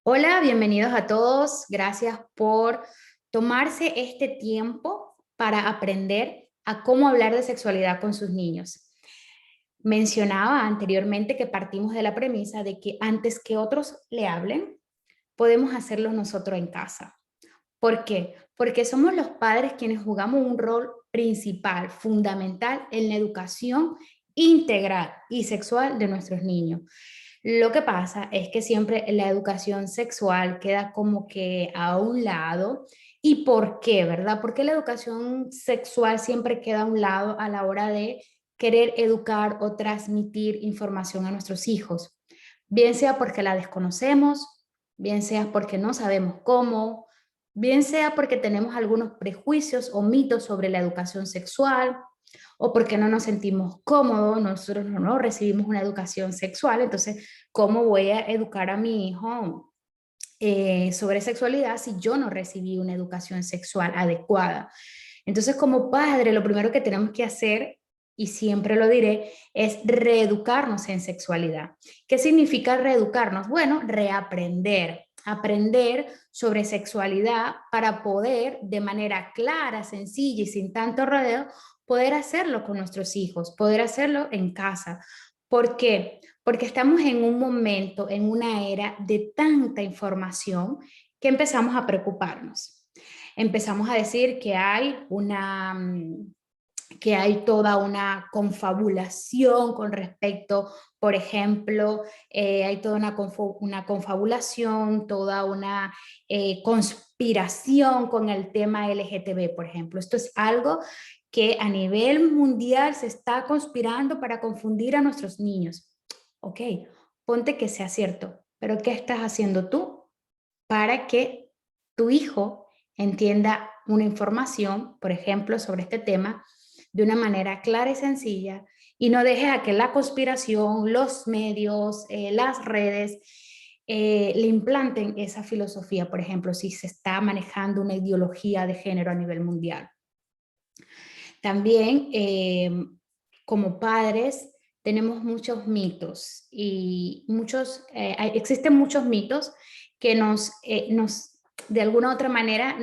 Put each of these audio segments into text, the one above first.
Hola, bienvenidos a todos. Gracias por tomarse este tiempo para aprender a cómo hablar de sexualidad con sus niños. Mencionaba anteriormente que partimos de la premisa de que antes que otros le hablen, podemos hacerlo nosotros en casa. ¿Por qué? Porque somos los padres quienes jugamos un rol principal, fundamental en la educación integral y sexual de nuestros niños. Lo que pasa es que siempre la educación sexual queda como que a un lado. ¿Y por qué, verdad? ¿Por qué la educación sexual siempre queda a un lado a la hora de querer educar o transmitir información a nuestros hijos? Bien sea porque la desconocemos, bien sea porque no sabemos cómo, bien sea porque tenemos algunos prejuicios o mitos sobre la educación sexual, o porque no nos sentimos cómodos, nosotros no recibimos una educación sexual. Entonces, ¿cómo voy a educar a mi hijo sobre sexualidad si yo no recibí una educación sexual adecuada? Entonces, como padre, lo primero que tenemos que hacer, y siempre lo diré, es reeducarnos en sexualidad. ¿Qué significa reeducarnos? Bueno, reaprender, aprender sobre sexualidad para poder de manera clara, sencilla y sin tanto rodeo, poder hacerlo con nuestros hijos, poder hacerlo en casa. ¿Por qué? Porque estamos en un momento, en una era de tanta información que empezamos a preocuparnos. Empezamos a decir que hay que hay toda una confabulación con respecto, por ejemplo, hay toda una confabulación, toda una conspiración con el tema LGTB, por ejemplo. Esto es algo que a nivel mundial se está conspirando para confundir a nuestros niños. Ok, ponte que sea cierto, pero ¿qué estás haciendo tú para que tu hijo entienda una información, por ejemplo, sobre este tema, de una manera clara y sencilla, y no dejes a que la conspiración, los medios, las redes, le implanten esa filosofía? Por ejemplo, si se está manejando una ideología de género a nivel mundial. También, como padres, tenemos muchos mitos y existen muchos mitos que de alguna u otra manera,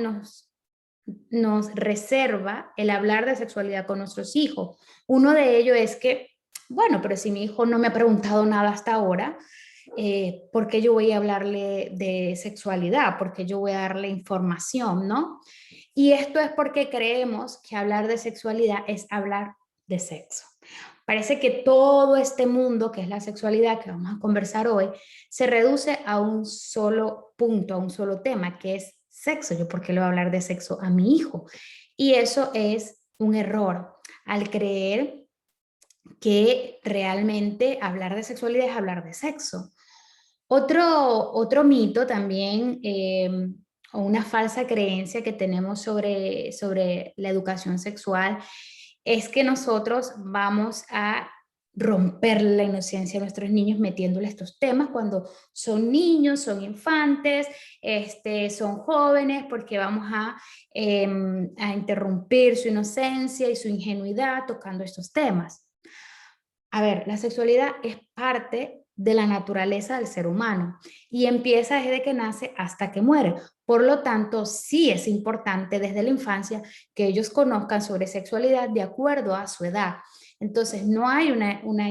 nos reserva el hablar de sexualidad con nuestros hijos. Uno de ellos es que, bueno, pero si mi hijo no me ha preguntado nada hasta ahora, ¿por qué yo voy a hablarle de sexualidad? ¿Por qué yo voy a darle información, no? Y esto es porque creemos que hablar de sexualidad es hablar de sexo. Parece que todo este mundo, que es la sexualidad que vamos a conversar hoy, se reduce a un solo punto, a un solo tema, que es sexo. ¿Yo por qué le voy a hablar de sexo a mi hijo? Y eso es un error al creer que realmente hablar de sexualidad es hablar de sexo. Otro mito también, o una falsa creencia que tenemos sobre la educación sexual, es que nosotros vamos a romper la inocencia de nuestros niños metiéndole estos temas cuando son niños, son infantes, son jóvenes, porque vamos a interrumpir su inocencia y su ingenuidad tocando estos temas. A ver, la sexualidad es parte de la naturaleza del ser humano y empieza desde que nace hasta que muere. Por lo tanto, sí es importante desde la infancia que ellos conozcan sobre sexualidad de acuerdo a su edad. Entonces, no hay una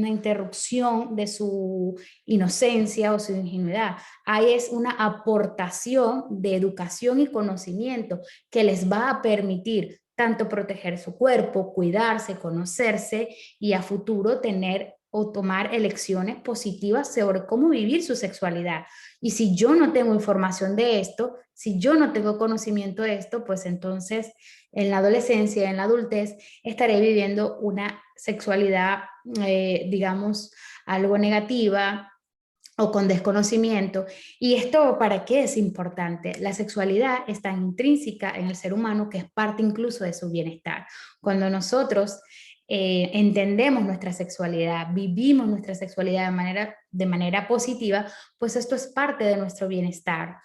interrupción de su inocencia o su ingenuidad. Ahí es una aportación de educación y conocimiento que les va a permitir tanto proteger su cuerpo, cuidarse, conocerse y a futuro tener o tomar elecciones positivas sobre cómo vivir su sexualidad. Y si yo no tengo información de esto, si yo no tengo conocimiento de esto, pues entonces en la adolescencia, en la adultez, estaré viviendo una sexualidad, digamos, algo negativa o con desconocimiento. ¿Y esto para qué es importante? La sexualidad está intrínseca en el ser humano, que es parte incluso de su bienestar. Cuando nosotros entendemos nuestra sexualidad, vivimos nuestra sexualidad de manera positiva, pues esto es parte de nuestro bienestar,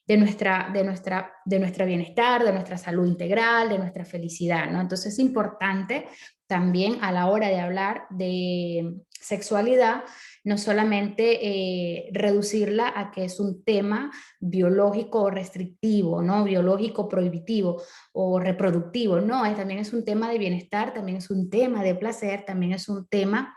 de nuestra bienestar, de nuestra salud integral, de nuestra felicidad, ¿no? Entonces es importante también a la hora de hablar de sexualidad no solamente reducirla a que es un tema biológico o restrictivo, ¿no? Biológico prohibitivo o reproductivo, no, también es un tema de bienestar, también es un tema de placer, también es un tema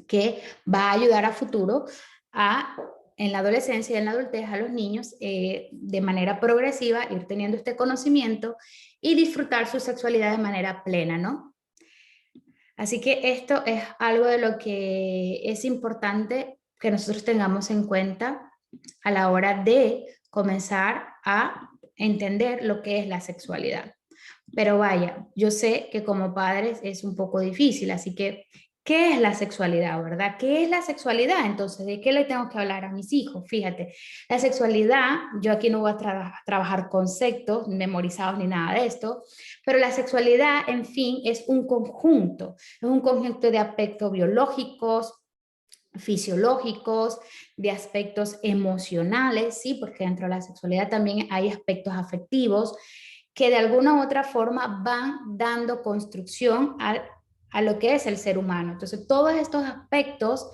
que va a ayudar a futuro a, en la adolescencia y en la adultez, a los niños de manera progresiva ir teniendo este conocimiento y disfrutar su sexualidad de manera plena, ¿no? Así que esto es algo de lo que es importante que nosotros tengamos en cuenta a la hora de comenzar a entender lo que es la sexualidad. Pero vaya, yo sé que como padres es un poco difícil, así que, ¿qué es la sexualidad, verdad? ¿Qué es la sexualidad? Entonces, ¿de qué le tengo que hablar a mis hijos? Fíjate, la sexualidad, yo aquí no voy a trabajar conceptos memorizados ni nada de esto, pero la sexualidad, en fin, es un conjunto de aspectos biológicos, fisiológicos, de aspectos emocionales, ¿sí? Porque dentro de la sexualidad también hay aspectos afectivos que de alguna u otra forma van dando construcción a lo que es el ser humano. Entonces, todos estos aspectos,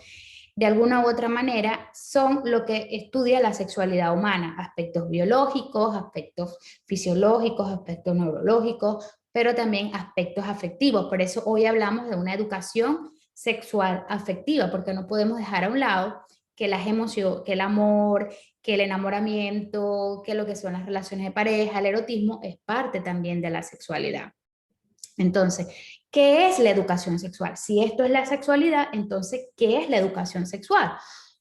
de alguna u otra manera, son lo que estudia la sexualidad humana, aspectos biológicos, aspectos fisiológicos, aspectos neurológicos, pero también aspectos afectivos. Por eso hoy hablamos de una educación sexual afectiva, porque no podemos dejar a un lado que las emociones, que el amor, que el enamoramiento, que lo que son las relaciones de pareja, el erotismo, es parte también de la sexualidad. Entonces, ¿qué es la educación sexual? Si esto es la sexualidad, entonces, ¿qué es la educación sexual?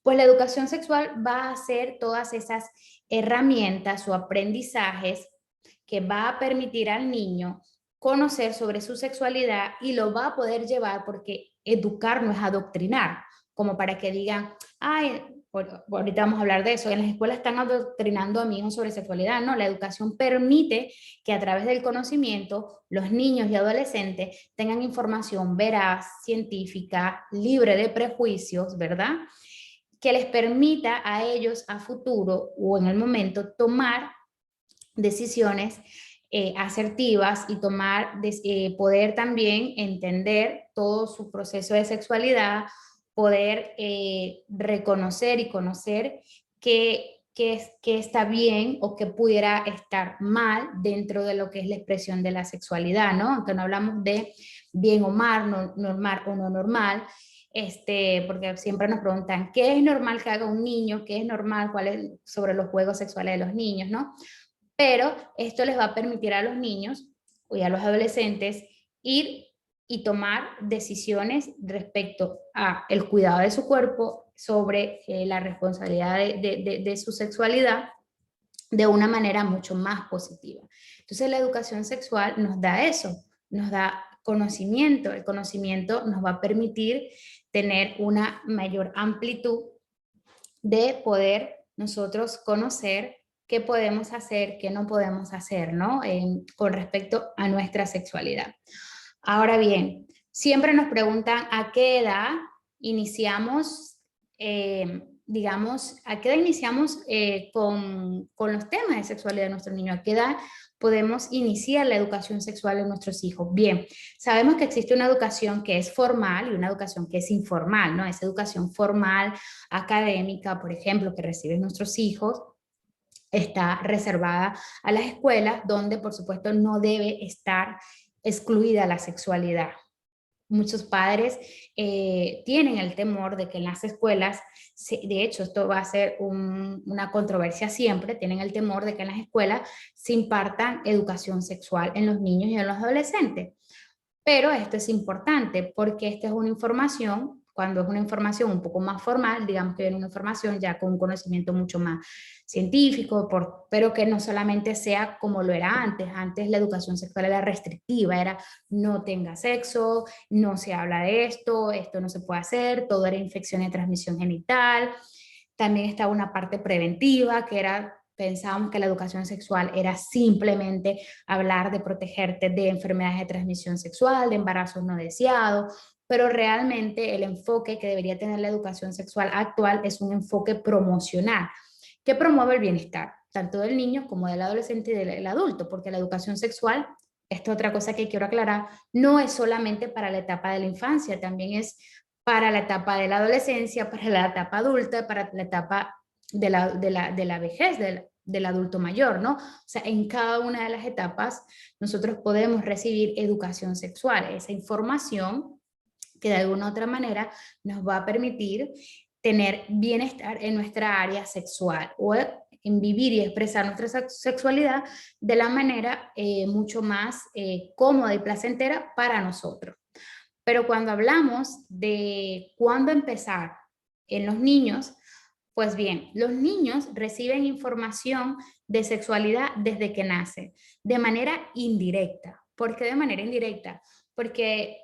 Pues la educación sexual va a ser todas esas herramientas o aprendizajes que va a permitir al niño conocer sobre su sexualidad y lo va a poder llevar porque educar no es adoctrinar, como para que digan, ay, ahorita vamos a hablar de eso, en las escuelas están adoctrinando a mi hijo sobre sexualidad, no, la educación permite que a través del conocimiento los niños y adolescentes tengan información veraz, científica, libre de prejuicios, ¿verdad? Que les permita a ellos a futuro o en el momento tomar decisiones asertivas y poder también entender todo su proceso de sexualidad, poder reconocer y conocer qué está bien o qué pudiera estar mal dentro de lo que es la expresión de la sexualidad, ¿no? Aunque no hablamos de bien o mal, normal o no normal, porque siempre nos preguntan, ¿qué es normal que haga un niño? ¿Qué es normal? ¿Cuál es sobre los juegos sexuales de los niños? ¿No? Pero esto les va a permitir a los niños y a los adolescentes ir y tomar decisiones respecto a el cuidado de su cuerpo, sobre la responsabilidad de su sexualidad de una manera mucho más positiva. Entonces la educación sexual nos da eso, nos da conocimiento, el conocimiento nos va a permitir tener una mayor amplitud de poder nosotros conocer qué podemos hacer, qué no podemos hacer, ¿no? Con respecto a nuestra sexualidad. Ahora bien, siempre nos preguntan a qué edad iniciamos, digamos, a qué edad iniciamos con los temas de sexualidad de nuestros niños, a qué edad podemos iniciar la educación sexual de nuestros hijos. Bien, sabemos que existe una educación que es formal y una educación que es informal, ¿no? Esa educación formal, académica, por ejemplo, que reciben nuestros hijos, está reservada a las escuelas, donde por supuesto no debe estar excluida la sexualidad. Muchos padres tienen el temor de que en las escuelas, de hecho esto va a ser una controversia siempre, tienen el temor de que en las escuelas se impartan educación sexual en los niños y en los adolescentes. Pero esto es importante porque esta es una información, cuando es una información un poco más formal, digamos que viene una información ya con un conocimiento mucho más científico, pero que no solamente sea como lo era antes. Antes la educación sexual era restrictiva, era no tenga sexo, no se habla de esto no se puede hacer, todo era infección de transmisión genital. También estaba una parte preventiva, que era, pensábamos que la educación sexual era simplemente hablar de protegerte de enfermedades de transmisión sexual, de embarazos no deseados, pero realmente el enfoque que debería tener la educación sexual actual es un enfoque promocional, que promueve el bienestar, tanto del niño como del adolescente y del adulto, porque la educación sexual, esta otra cosa que quiero aclarar, no es solamente para la etapa de la infancia, también es para la etapa de la adolescencia, para la etapa adulta, para la etapa de la vejez, del adulto mayor, ¿no? O sea, en cada una de las etapas nosotros podemos recibir educación sexual, esa información que de alguna u otra manera nos va a permitir tener bienestar en nuestra área sexual o en vivir y expresar nuestra sexualidad de la manera mucho más cómoda y placentera para nosotros. Pero cuando hablamos de cuándo empezar en los niños, pues bien, los niños reciben información de sexualidad desde que nacen, de manera indirecta. ¿Por qué de manera indirecta? Porque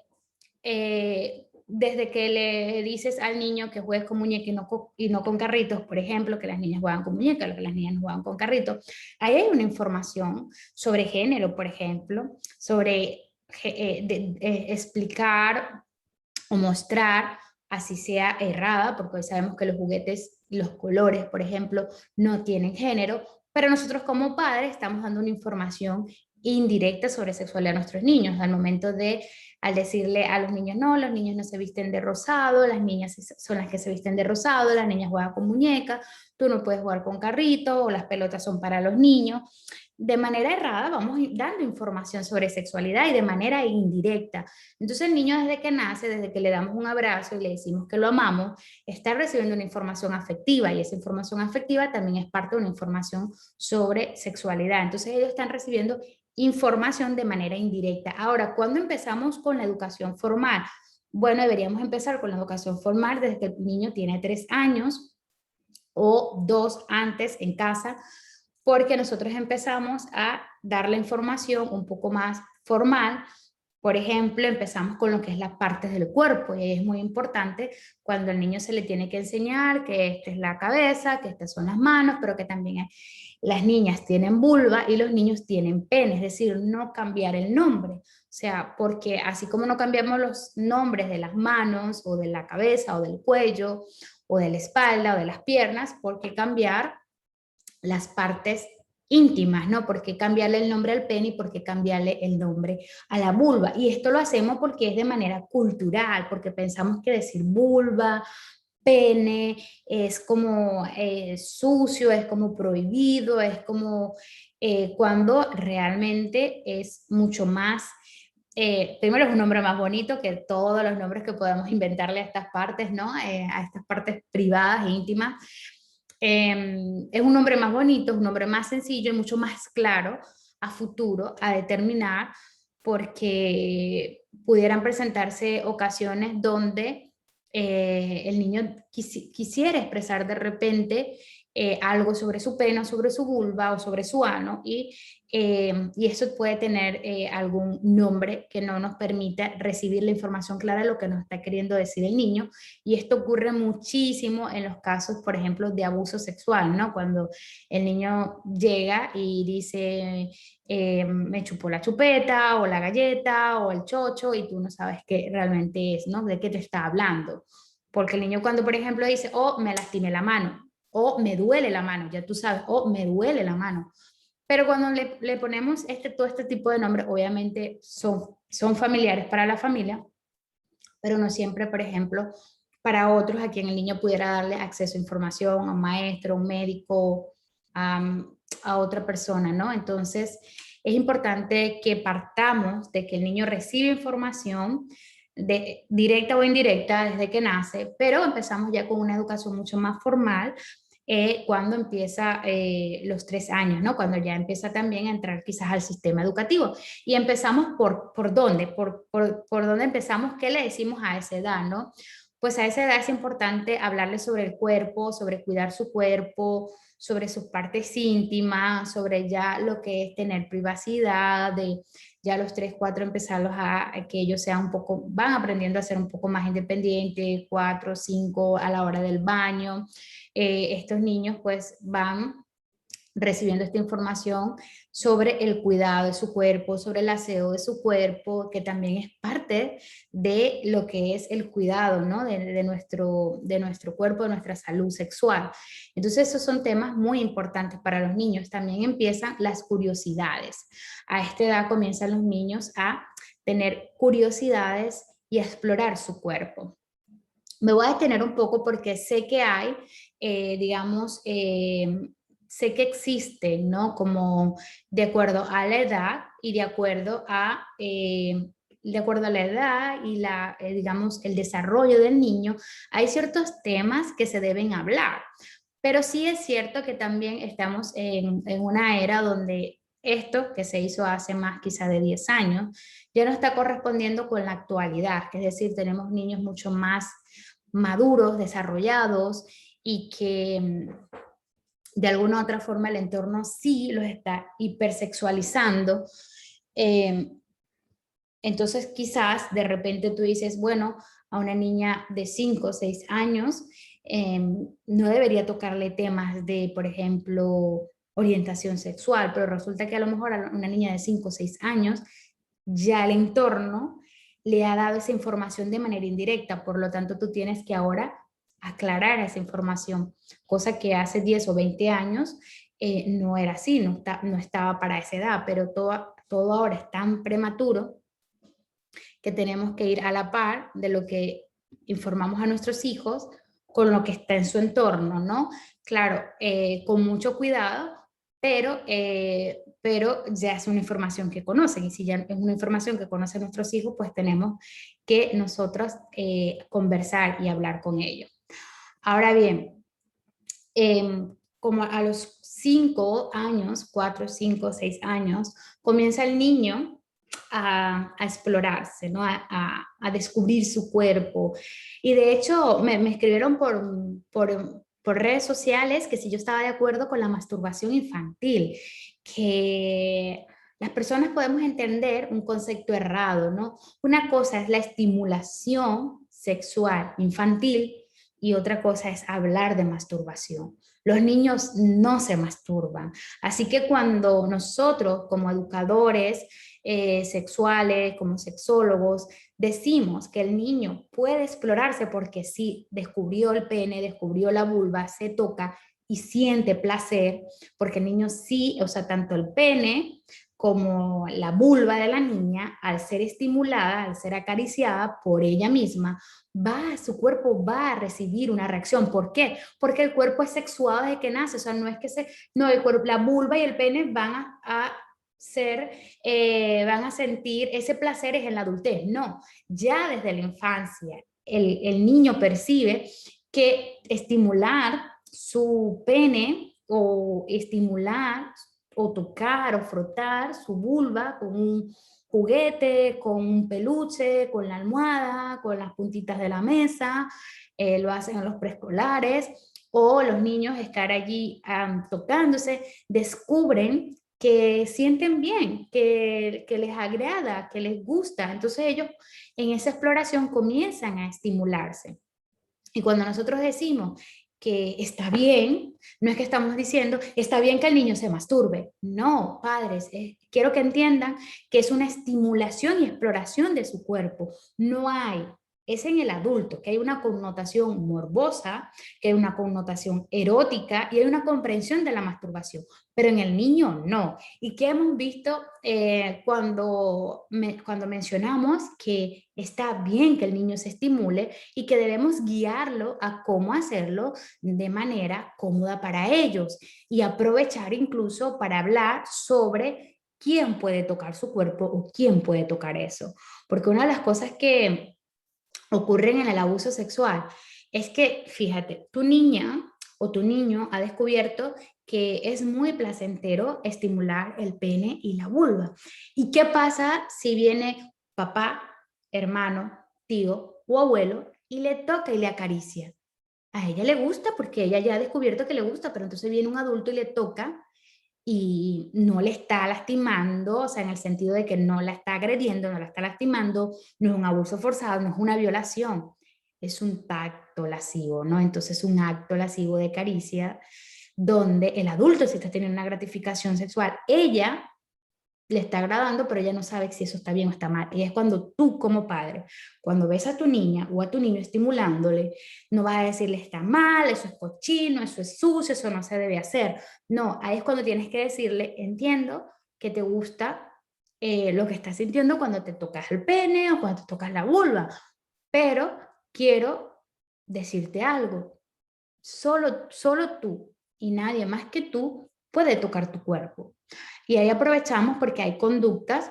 desde que le dices al niño que juegues con muñecas y no con carritos, por ejemplo, que las niñas juegan con muñecas, que las niñas no juegan con carritos, ahí hay una información sobre género, por ejemplo, sobre explicar o mostrar, así sea errada, porque hoy sabemos que los juguetes, los colores, por ejemplo, no tienen género, pero nosotros como padres estamos dando una información indirecta sobre sexualidad a nuestros niños, al momento de, al decirle a los niños no se visten de rosado, las niñas son las que se visten de rosado, las niñas juegan con muñecas, tú no puedes jugar con carrito, o las pelotas son para los niños. De manera errada vamos dando información sobre sexualidad y de manera indirecta. Entonces el niño desde que nace, desde que le damos un abrazo y le decimos que lo amamos, está recibiendo una información afectiva y esa información afectiva también es parte de una información sobre sexualidad. Entonces ellos están recibiendo información de manera indirecta. Ahora, ¿cuándo empezamos con la educación formal? Bueno, deberíamos empezar con la educación formal desde que el niño tiene 3 años o 2 antes en casa, porque nosotros empezamos a dar la información un poco más formal. Por ejemplo, empezamos con lo que es las partes del cuerpo y es muy importante cuando al niño se le tiene que enseñar que esta es la cabeza, que estas son las manos, pero que también las niñas tienen vulva y los niños tienen pene, es decir, no cambiar el nombre. O sea, porque así como no cambiamos los nombres de las manos o de la cabeza o del cuello o de la espalda o de las piernas, ¿por qué cambiar las partes íntimas, ¿no? ¿Por qué cambiarle el nombre al pene y por qué cambiarle el nombre a la vulva? Y esto lo hacemos porque es de manera cultural, porque pensamos que decir vulva, pene, es como sucio, es como prohibido, es como cuando realmente es mucho más, primero es un nombre más bonito que todos los nombres que podemos inventarle a estas partes, ¿no? A estas partes privadas e íntimas. Es un nombre más bonito, es un nombre más sencillo y mucho más claro a futuro, a determinar, porque pudieran presentarse ocasiones donde el niño quisiera expresar de repente algo sobre su pene, sobre su vulva o sobre su ano y eso puede tener algún nombre que no nos permita recibir la información clara de lo que nos está queriendo decir el niño y esto ocurre muchísimo en los casos, por ejemplo, de abuso sexual, ¿no? Cuando el niño llega y dice me chupó la chupeta o la galleta o el chocho y tú no sabes qué realmente es, ¿no? De qué te está hablando. Porque el niño cuando, por ejemplo, dice, oh, me lastimé la mano, o me duele la mano, ya tú sabes, o me duele la mano. Pero cuando le ponemos todo este tipo de nombres, obviamente son familiares para la familia, pero no siempre, por ejemplo, para otros a quien el niño pudiera darle acceso a información, a un maestro, a un médico, a otra persona, ¿no? Entonces, es importante que partamos de que el niño recibe información directa o indirecta desde que nace, pero empezamos ya con una educación mucho más formal cuando empieza los 3 años, ¿no? Cuando ya empieza también a entrar quizás al sistema educativo. Y empezamos por dónde, por dónde empezamos, qué le decimos a esa edad, ¿no? Pues a esa edad es importante hablarle sobre el cuerpo, sobre cuidar su cuerpo, sobre sus partes íntimas, sobre ya lo que es tener privacidad, de ya a los 3 4 empezarlos a que ellos sean un poco, van aprendiendo a ser un poco más independientes, 4 5 a la hora del baño. Estos niños pues van recibiendo esta información sobre el cuidado de su cuerpo, sobre el aseo de su cuerpo, que también es parte de lo que es el cuidado, ¿no? De nuestro cuerpo, de nuestra salud sexual. Entonces, esos son temas muy importantes para los niños. También empiezan las curiosidades. A esta edad comienzan los niños a tener curiosidades y a explorar su cuerpo. Me voy a detener un poco porque sé que hay, digamos, sé que existen, ¿no? Como de acuerdo a la edad y de acuerdo a la edad y digamos, el desarrollo del niño, hay ciertos temas que se deben hablar. Pero sí es cierto que también estamos en una era donde esto que se hizo hace más quizá de 10 años ya no está correspondiendo con la actualidad, es decir, tenemos niños mucho más maduros, desarrollados y que de alguna u otra forma el entorno sí los está hipersexualizando. Eh, entonces quizás de repente tú dices, bueno, a una niña de 5 o 6 años no debería tocarle temas de, por ejemplo, orientación sexual, pero resulta que a lo mejor a una niña de 5 o 6 años ya el entorno le ha dado esa información de manera indirecta, por lo tanto tú tienes que ahora aclarar esa información, cosa que hace 10 o 20 años no era así, no estaba para esa edad, pero todo ahora es tan prematuro que tenemos que ir a la par de lo que informamos a nuestros hijos con lo que está en su entorno, ¿no? Claro, con mucho cuidado, pero ya es una información que conocen y si ya es una información que conocen nuestros hijos, pues tenemos que nosotros conversar y hablar con ellos. Ahora bien, como a los 5 años, 4, 5, 6 años, comienza el niño a explorarse, ¿no? A descubrir su cuerpo. Y de hecho me escribieron por redes sociales que si yo estaba de acuerdo con la masturbación infantil, que las personas podemos entender un concepto errado, ¿no? Una cosa es la estimulación sexual infantil y otra cosa es hablar de masturbación. Los niños no se masturban. Así que cuando nosotros como educadores sexuales, como sexólogos, decimos que el niño puede explorarse porque sí, descubrió el pene, descubrió la vulva, se toca y siente placer, porque el niño sí, o sea, tanto el pene como la vulva de la niña, al ser estimulada, al ser acariciada por ella misma, su cuerpo va a recibir una reacción. ¿Por qué? Porque el cuerpo es sexuado desde que nace, o sea, no es que no, el cuerpo, la vulva y el pene van a ser, van a sentir ese placer es en la adultez, no, ya desde la infancia el niño percibe que estimular su pene o estimular o tocar o frotar su vulva con un juguete, con un peluche, con la almohada, con las puntitas de la mesa, lo hacen en los preescolares, o los niños estar allí tocándose, descubren que sienten bien, que les agrada, que les gusta. Entonces ellos en esa exploración comienzan a estimularse. Y cuando nosotros decimos que está bien, no es que estamos diciendo, está bien que el niño se masturbe. No, padres, quiero que entiendan que es una estimulación y exploración de su cuerpo. No hay, es en el adulto, que hay una connotación morbosa, que hay una connotación erótica y hay una comprensión de la masturbación, pero en el niño no. ¿Y qué hemos visto cuando mencionamos que está bien que el niño se estimule y que debemos guiarlo a cómo hacerlo de manera cómoda para ellos y aprovechar incluso para hablar sobre quién puede tocar su cuerpo o quién puede tocar eso? Porque una de las cosas que ocurren en el abuso sexual es que, fíjate, tu niña o tu niño ha descubierto que es muy placentero estimular el pene y la vulva. ¿Y qué pasa si viene papá, hermano, tío o abuelo y le toca y le acaricia? A ella le gusta porque ella ya ha descubierto que le gusta, pero entonces viene un adulto y le toca y no le está lastimando, o sea, en el sentido de que no la está agrediendo, no la está lastimando, no es un abuso forzado, no es una violación, es un tacto lascivo, ¿no? Entonces un acto lascivo de caricia donde el adulto sí está teniendo una gratificación sexual. Ella le está agradando, pero ella no sabe si eso está bien o está mal. Y es cuando tú como padre, cuando ves a tu niña o a tu niño estimulándole, no vas a decirle está mal, eso es cochino, eso es sucio, eso no se debe hacer. No, ahí es cuando tienes que decirle, entiendo que te gusta lo que estás sintiendo cuando te tocas el pene o cuando te tocas la vulva, pero quiero decirte algo. Solo tú y nadie más que tú puede tocar tu cuerpo. Y ahí aprovechamos porque hay conductas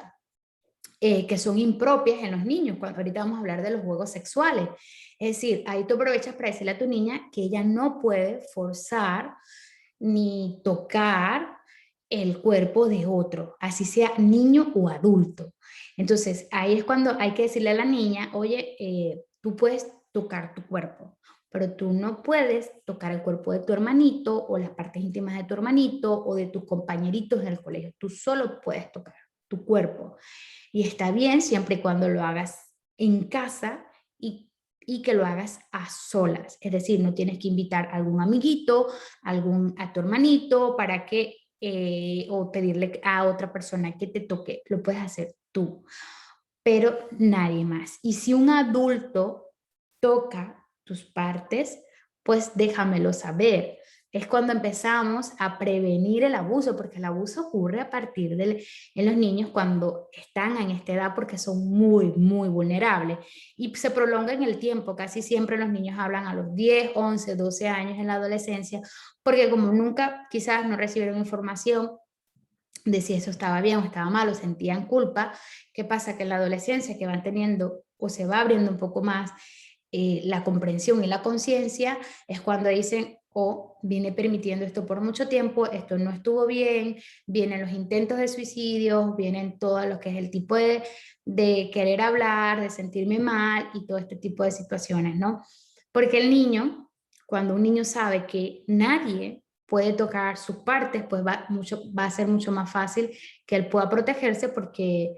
que son impropias en los niños. Ahorita vamos a hablar de los juegos sexuales. Es decir, ahí tú aprovechas para decirle a tu niña que ella no puede forzar ni tocar el cuerpo de otro, así sea niño o adulto. Entonces, ahí es cuando hay que decirle a la niña, oye, tú puedes tocar tu cuerpo, pero tú no puedes tocar el cuerpo de tu hermanito o las partes íntimas de tu hermanito o de tus compañeritos del colegio. Tú solo puedes tocar tu cuerpo. Y está bien siempre y cuando lo hagas en casa y que lo hagas a solas. Es decir, no tienes que invitar a algún amiguito, a tu hermanito para que, o pedirle a otra persona que te toque. Lo puedes hacer tú, pero nadie más. Y si un adulto toca tus partes, pues déjamelo saber. Es cuando empezamos a prevenir el abuso, porque el abuso ocurre a partir en los niños cuando están en esta edad porque son muy, muy vulnerables y se prolonga en el tiempo. Casi siempre los niños hablan a los 10, 11, 12 años en la adolescencia, porque como nunca quizás no recibieron información de si eso estaba bien o estaba mal o sentían culpa. ¿Qué pasa? Que en la adolescencia que van teniendo o se va abriendo un poco más la comprensión y la conciencia, es cuando dicen, oh, viene permitiendo esto por mucho tiempo, esto no estuvo bien, vienen los intentos de suicidio, vienen todo lo que es el tipo de querer hablar, de sentirme mal y todo este tipo de situaciones, ¿no? Porque el niño, cuando un niño sabe que nadie puede tocar sus partes, pues va a ser mucho más fácil que él pueda protegerse porque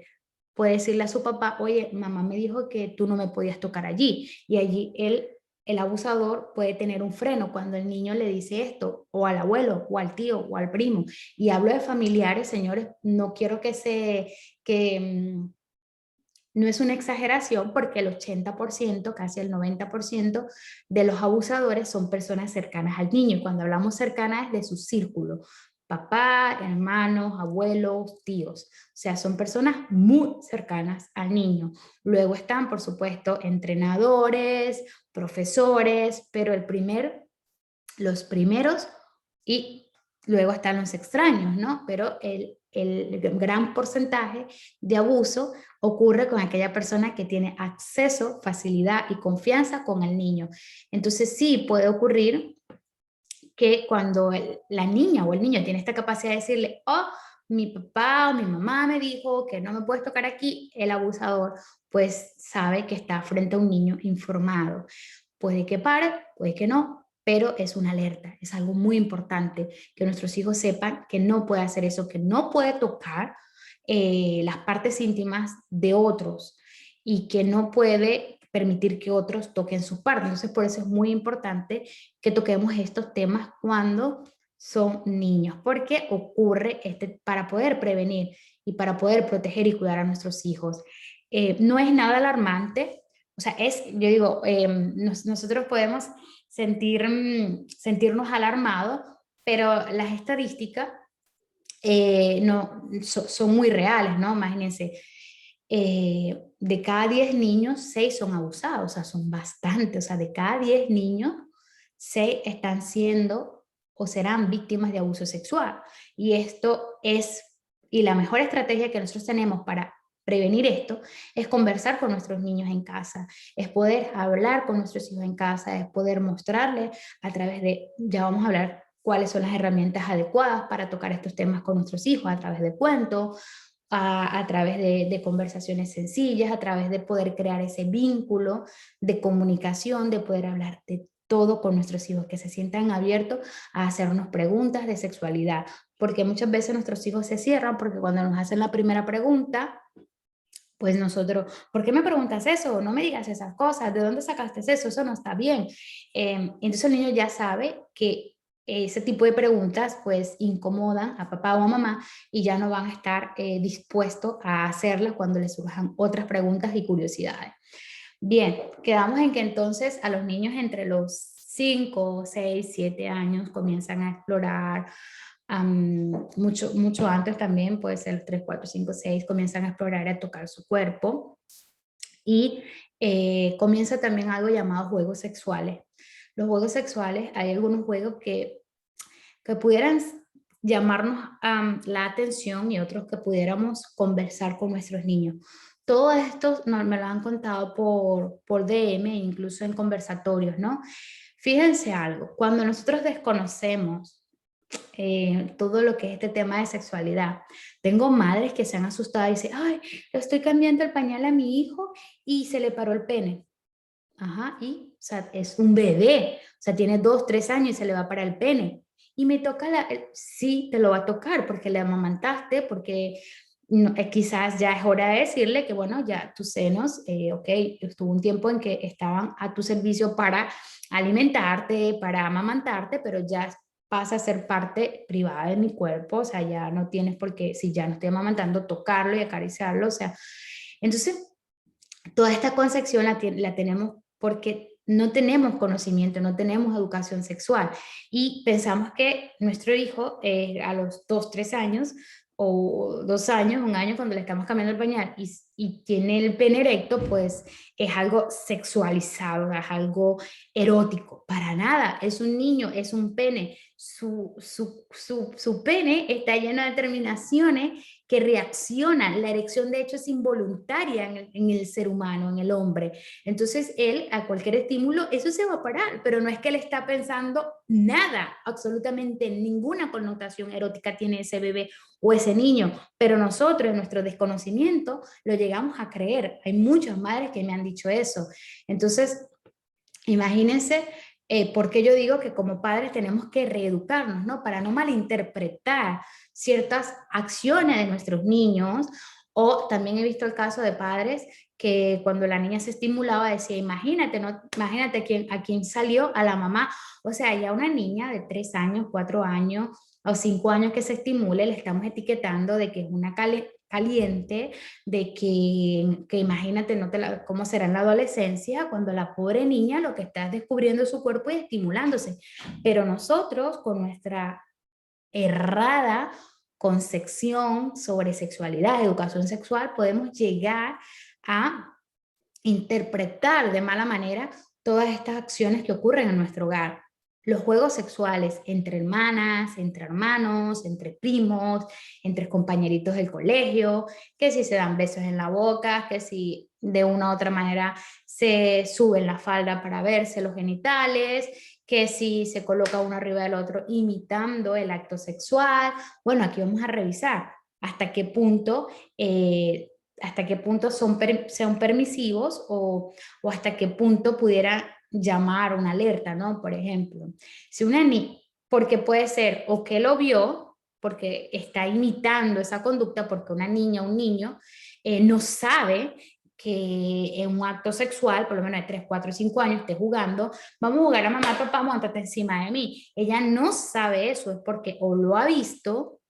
puede decirle a su papá, oye, mamá me dijo que tú no me podías tocar allí. Y allí el abusador puede tener un freno cuando el niño le dice esto, o al abuelo, o al tío, o al primo. Y hablo de familiares, señores, no quiero que no es una exageración porque el 80%, casi el 90% de los abusadores son personas cercanas al niño. Y cuando hablamos cercanas es de su círculo, papá, hermanos, abuelos, tíos. O sea, son personas muy cercanas al niño. Luego están, por supuesto, entrenadores, profesores, pero los primeros y luego están los extraños, ¿no? Pero el gran porcentaje de abuso ocurre con aquella persona que tiene acceso, facilidad y confianza con el niño. Entonces sí puede ocurrir que cuando la niña o el niño tiene esta capacidad de decirle, oh, mi papá o mi mamá me dijo que no me puedes tocar aquí, el abusador pues sabe que está frente a un niño informado. Puede que pare, puede que no, pero es una alerta, es algo muy importante que nuestros hijos sepan que no puede hacer eso, que no puede tocar las partes íntimas de otros y que no puede permitir que otros toquen sus partes. Entonces, por eso es muy importante que toquemos estos temas cuando son niños, porque ocurre para poder prevenir y para poder proteger y cuidar a nuestros hijos. No es nada alarmante, o sea, yo digo, nosotros podemos sentirnos alarmados, pero las estadísticas no, son muy reales, ¿no? Imagínense, de cada 10 niños, 6 son abusados, o sea, son bastantes, o sea, de cada 10 niños, 6 están siendo o serán víctimas de abuso sexual. Y y la mejor estrategia que nosotros tenemos para prevenir esto es conversar con nuestros niños en casa, es poder hablar con nuestros hijos en casa, es poder mostrarles a través ya vamos a hablar cuáles son las herramientas adecuadas para tocar estos temas con nuestros hijos, a través de cuentos, a través de conversaciones sencillas, a través de poder crear ese vínculo de comunicación, de poder hablar de todo con nuestros hijos, que se sientan abiertos a hacernos preguntas de sexualidad, porque muchas veces nuestros hijos se cierran porque cuando nos hacen la primera pregunta, pues nosotros, ¿por qué me preguntas eso? No me digas esas cosas, ¿de dónde sacaste eso? Eso no está bien. Entonces el niño ya sabe que ese tipo de preguntas pues incomodan a papá o a mamá y ya no van a estar dispuestos a hacerlas cuando les surjan otras preguntas y curiosidades. Bien, quedamos en que entonces a los niños entre los 5, 6, 7 años comienzan a explorar, mucho antes también, puede ser 3, 4, 5, 6, comienzan a explorar y a tocar su cuerpo y comienza también algo llamado juegos sexuales. los juegos sexuales, hay algunos juegos que pudieran llamarnos la atención y otros que pudiéramos conversar con nuestros niños. Todo esto me lo han contado por DM, incluso en conversatorios, ¿no? Fíjense algo, cuando nosotros desconocemos todo lo que es este tema de sexualidad, tengo madres que se han asustado y dicen, ay, le estoy cambiando el pañal a mi hijo y se le paró el pene. Ajá, y, o sea, es un bebé, o sea, tiene 2, 3 años y se le va para el pene. Y me toca sí, te lo va a tocar porque le amamantaste, porque quizás ya es hora de decirle que, bueno, ya tus senos, ok, estuvo un tiempo en que estaban a tu servicio para alimentarte, para amamantarte, pero ya pasa a ser parte privada de mi cuerpo, o sea, ya no tienes por qué, si ya no estoy amamantando, tocarlo y acariciarlo, o sea, entonces toda esta concepción la tenemos porque no tenemos conocimiento, no tenemos educación sexual y pensamos que nuestro hijo a los 2, 3 años o 2 años, un año cuando le estamos cambiando el pañal y tiene el pene erecto, pues es algo sexualizado, es algo erótico. Para nada, es un niño, es un pene. Su pene está lleno de terminaciones que reaccionan. La erección de hecho es involuntaria en el ser humano, en el hombre. Entonces él a cualquier estímulo, eso se va a parar, pero no es que él está pensando nada, absolutamente ninguna connotación erótica tiene ese bebé o ese niño, pero nosotros en nuestro desconocimiento lo llegamos a creer. Hay muchas madres que me han dicho eso. Entonces, imagínense porque yo digo que como padres tenemos que reeducarnos, ¿no? Para no malinterpretar ciertas acciones de nuestros niños. O también he visto el caso de padres que cuando la niña se estimulaba decía, imagínate, ¿no? Imagínate a quién salió a la mamá. O sea, ya una niña de 3 años, 4 años o 5 años que se estimule, le estamos etiquetando de que es una caliente, de que imagínate no cómo será en la adolescencia cuando la pobre niña lo que está es descubriendo su cuerpo y estimulándose. Pero nosotros con nuestra errada concepción sobre sexualidad, educación sexual, podemos llegar a interpretar de mala manera todas estas acciones que ocurren en nuestro hogar. Los juegos sexuales entre hermanas, entre hermanos, entre primos, entre compañeritos del colegio, que si se dan besos en la boca, que si de una u otra manera se suben la falda para verse los genitales, que si se coloca uno arriba del otro imitando el acto sexual. Bueno, aquí vamos a revisar hasta qué punto son permisivos o hasta qué punto pudiera llamar una alerta, ¿no? Por ejemplo, si una niña, porque puede ser o que lo vio, porque está imitando esa conducta, porque una niña o un niño no sabe que en un acto sexual, por lo menos de 3, 4, 5 años, esté jugando, vamos a jugar a mamá, papá, montate encima de mí. Ella no sabe eso, es porque o lo ha visto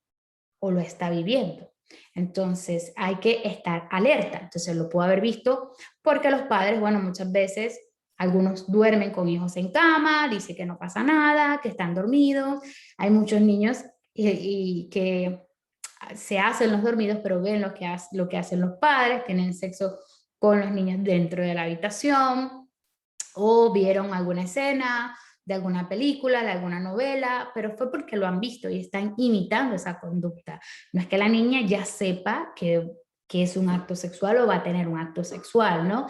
o lo está viviendo. Entonces hay que estar alerta. Entonces lo puedo haber visto porque los padres, bueno, muchas veces algunos duermen con hijos en cama, dice que no pasa nada, que están dormidos. Hay muchos niños y que se hacen los dormidos, pero ven lo que hacen los padres, tienen sexo con los niños dentro de la habitación o vieron alguna escena de alguna película, de alguna novela, pero fue porque lo han visto y están imitando esa conducta. No es que la niña ya sepa que es un acto sexual o va a tener un acto sexual, ¿no?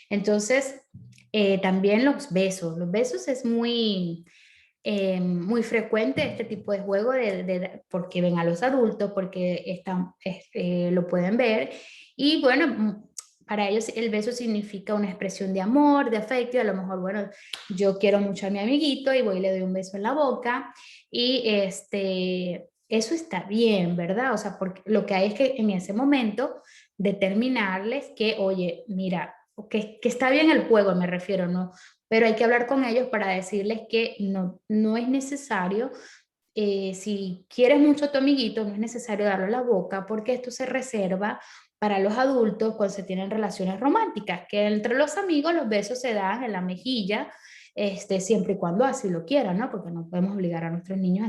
Entonces, también los besos es muy frecuente este tipo de juego porque ven a los adultos, porque lo pueden ver y bueno, para ellos el beso significa una expresión de amor, de afecto y a lo mejor, bueno, yo quiero mucho a mi amiguito y voy y le doy un beso en la boca y eso está bien, ¿verdad? O sea, porque lo que hay es que en ese momento determinarles que, oye, mira, que está bien el juego, me refiero, ¿no? Pero hay que hablar con ellos para decirles que no es necesario, si quieres mucho a tu amiguito, no es necesario darle la boca porque esto se reserva para los adultos cuando se tienen relaciones románticas, que entre los amigos los besos se dan en la mejilla, siempre y cuando así lo quieran, ¿no? Porque no podemos obligar a nuestros niños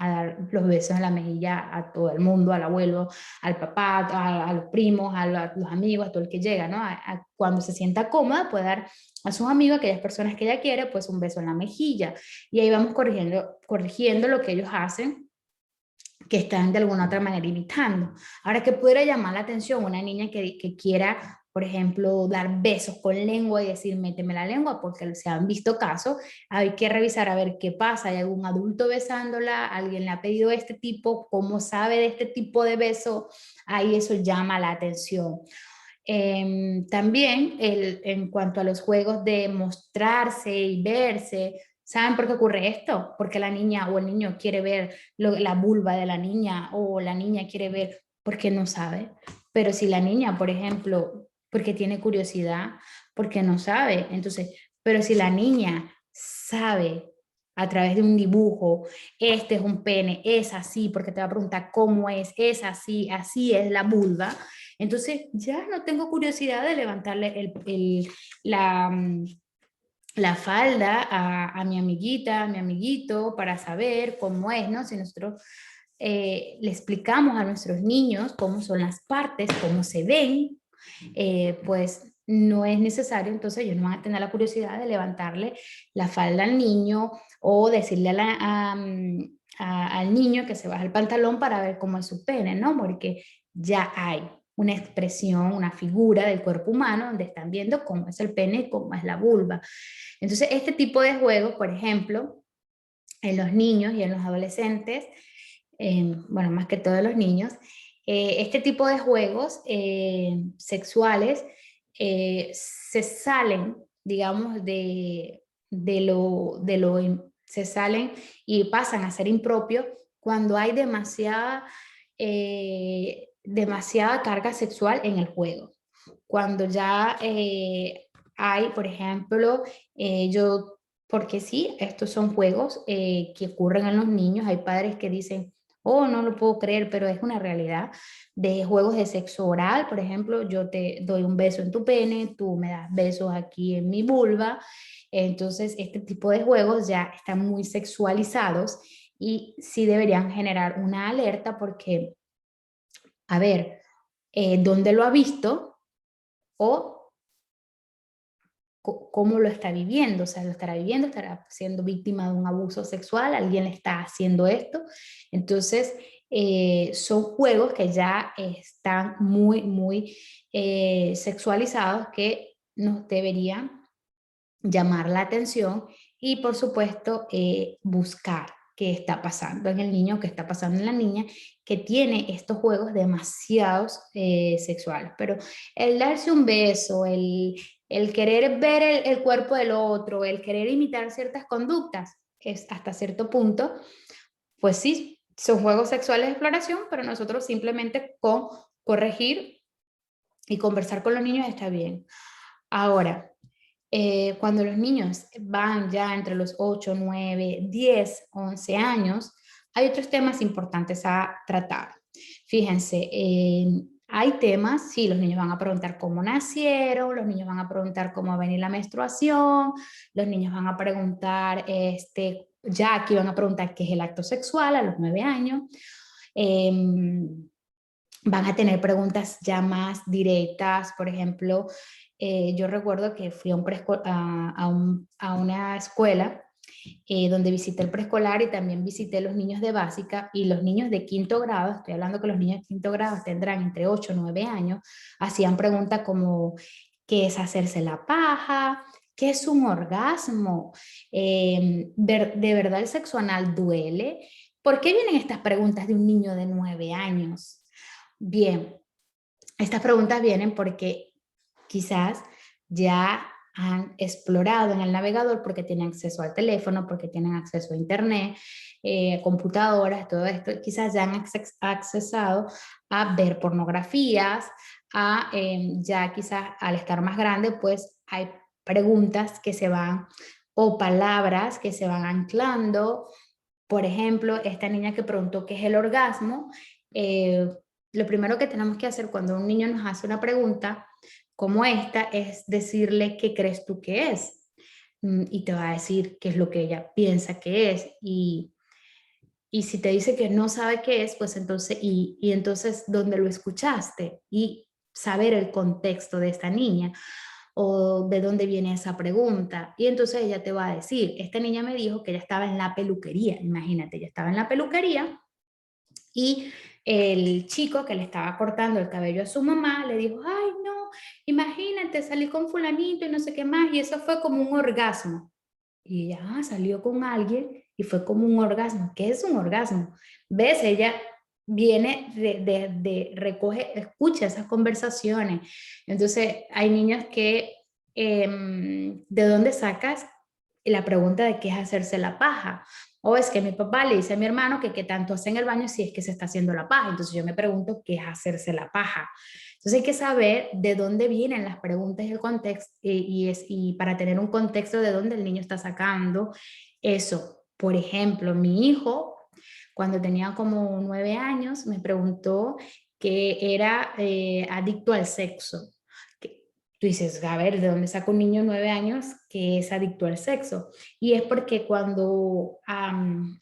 a dar los besos en la mejilla a todo el mundo, al abuelo, al papá, a los primos, los amigos, a todo el que llega, ¿no? Cuando se sienta cómoda puede dar a sus amigos, a aquellas personas que ella quiere, pues un beso en la mejilla. Y ahí vamos corrigiendo lo que ellos hacen, que están de alguna otra manera imitando. Ahora, que pudiera llamar la atención una niña que quiera, por ejemplo, dar besos con lengua y decir, méteme la lengua, porque se han visto casos, hay que revisar a ver qué pasa, hay algún adulto besándola, alguien le ha pedido este tipo, cómo sabe de este tipo de beso, ahí eso llama la atención. También en cuanto a los juegos de mostrarse y verse, ¿saben por qué ocurre esto? Porque la niña o el niño quiere ver la vulva de la niña, o la niña quiere ver porque no sabe. Pero si la niña, por ejemplo, porque tiene curiosidad, porque no sabe, entonces, pero si la niña sabe a través de un dibujo, este es un pene, es así, porque te va a preguntar cómo es así, así es la vulva, entonces ya no tengo curiosidad de levantarle la falda a mi amiguita, a mi amiguito, para saber cómo es, ¿no? Si nosotros le explicamos a nuestros niños cómo son las partes, cómo se ven, pues no es necesario, entonces ellos no van a tener la curiosidad de levantarle la falda al niño o decirle al niño que se baje el pantalón para ver cómo es su pene, ¿no? Porque ya hay una expresión, una figura del cuerpo humano donde están viendo cómo es el pene y cómo es la vulva. Entonces, este tipo de juegos, por ejemplo, en los niños y en los adolescentes, bueno, más que todos los niños, este tipo de juegos sexuales se salen, digamos, se salen y pasan a ser impropios cuando hay demasiada carga sexual en el juego. Cuando ya hay, por ejemplo, yo, porque sí, estos son juegos que ocurren en los niños, hay padres que dicen, oh, no lo puedo creer, pero es una realidad, de juegos de sexo oral, por ejemplo, yo te doy un beso en tu pene, tú me das besos aquí en mi vulva, entonces este tipo de juegos ya están muy sexualizados y sí deberían generar una alerta porque, a ver, ¿dónde lo ha visto? O cómo lo está viviendo, o sea, lo estará viviendo, estará siendo víctima de un abuso sexual, alguien le está haciendo esto. Entonces, son juegos que ya están muy sexualizados, que nos deberían llamar la atención y, por supuesto, buscar qué está pasando en el niño, qué está pasando en la niña, que tiene estos juegos demasiados sexuales. Pero el darse un beso, el querer ver el cuerpo del otro, el querer imitar ciertas conductas, es hasta cierto punto, pues sí, son juegos sexuales de exploración, pero nosotros simplemente con corregir y conversar con los niños está bien. Ahora, cuando los niños van ya entre los 8, 9, 10, 11 años, hay otros temas importantes a tratar. Fíjense, hay temas, sí, los niños van a preguntar cómo nacieron, los niños van a preguntar cómo va a venir la menstruación, los niños van a preguntar, ya aquí van a preguntar qué es el acto sexual a los 9 años. Van a tener preguntas ya más directas, por ejemplo, yo recuerdo que fui a una escuela donde visité el preescolar y también visité los niños de básica, y los niños de quinto grado, estoy hablando que los niños de quinto grado tendrán entre 8 y 9 años, hacían preguntas como, ¿qué es hacerse la paja? ¿Qué es un orgasmo? ¿De verdad el sexo anal duele? ¿Por qué vienen estas preguntas de un niño de 9 años? Bien, estas preguntas vienen porque quizás ya han explorado en el navegador, porque tienen acceso al teléfono, porque tienen acceso a internet, computadoras, todo esto, quizás ya han accesado a ver pornografías, ya quizás al estar más grande, pues hay preguntas que se van, o palabras que se van anclando. Por ejemplo, esta niña que preguntó qué es el orgasmo, lo primero que tenemos que hacer cuando un niño nos hace una pregunta como esta es decirle qué crees tú que es. Y te va a decir qué es lo que ella piensa que es. Y Y si te dice que no sabe qué es, pues entonces, y entonces, ¿dónde lo escuchaste? Y saber el contexto de esta niña o de dónde viene esa pregunta. Y entonces ella te va a decir, esta niña me dijo que ella estaba en la peluquería, imagínate, ella estaba en la peluquería y el chico que le estaba cortando el cabello a su mamá le dijo, ay no, imagínate, salí con fulanito y no sé qué más, y eso fue como un orgasmo. Y ella salió con alguien y fue como un orgasmo. ¿Qué es un orgasmo? ¿Ves? Ella viene recoge, escucha esas conversaciones. Entonces, hay niños que, ¿de dónde sacas la pregunta de qué es hacerse la paja? O es que mi papá le dice a mi hermano que qué tanto hace en el baño si es que se está haciendo la paja. Entonces yo me pregunto qué es hacerse la paja. Entonces hay que saber de dónde vienen las preguntas y el contexto y para tener un contexto de dónde el niño está sacando eso. Por ejemplo, mi hijo, cuando tenía como 9 años, me preguntó que era adicto al sexo. Tú dices, a ver, ¿de dónde saca un niño de 9 años que es adicto al sexo? Y es porque cuando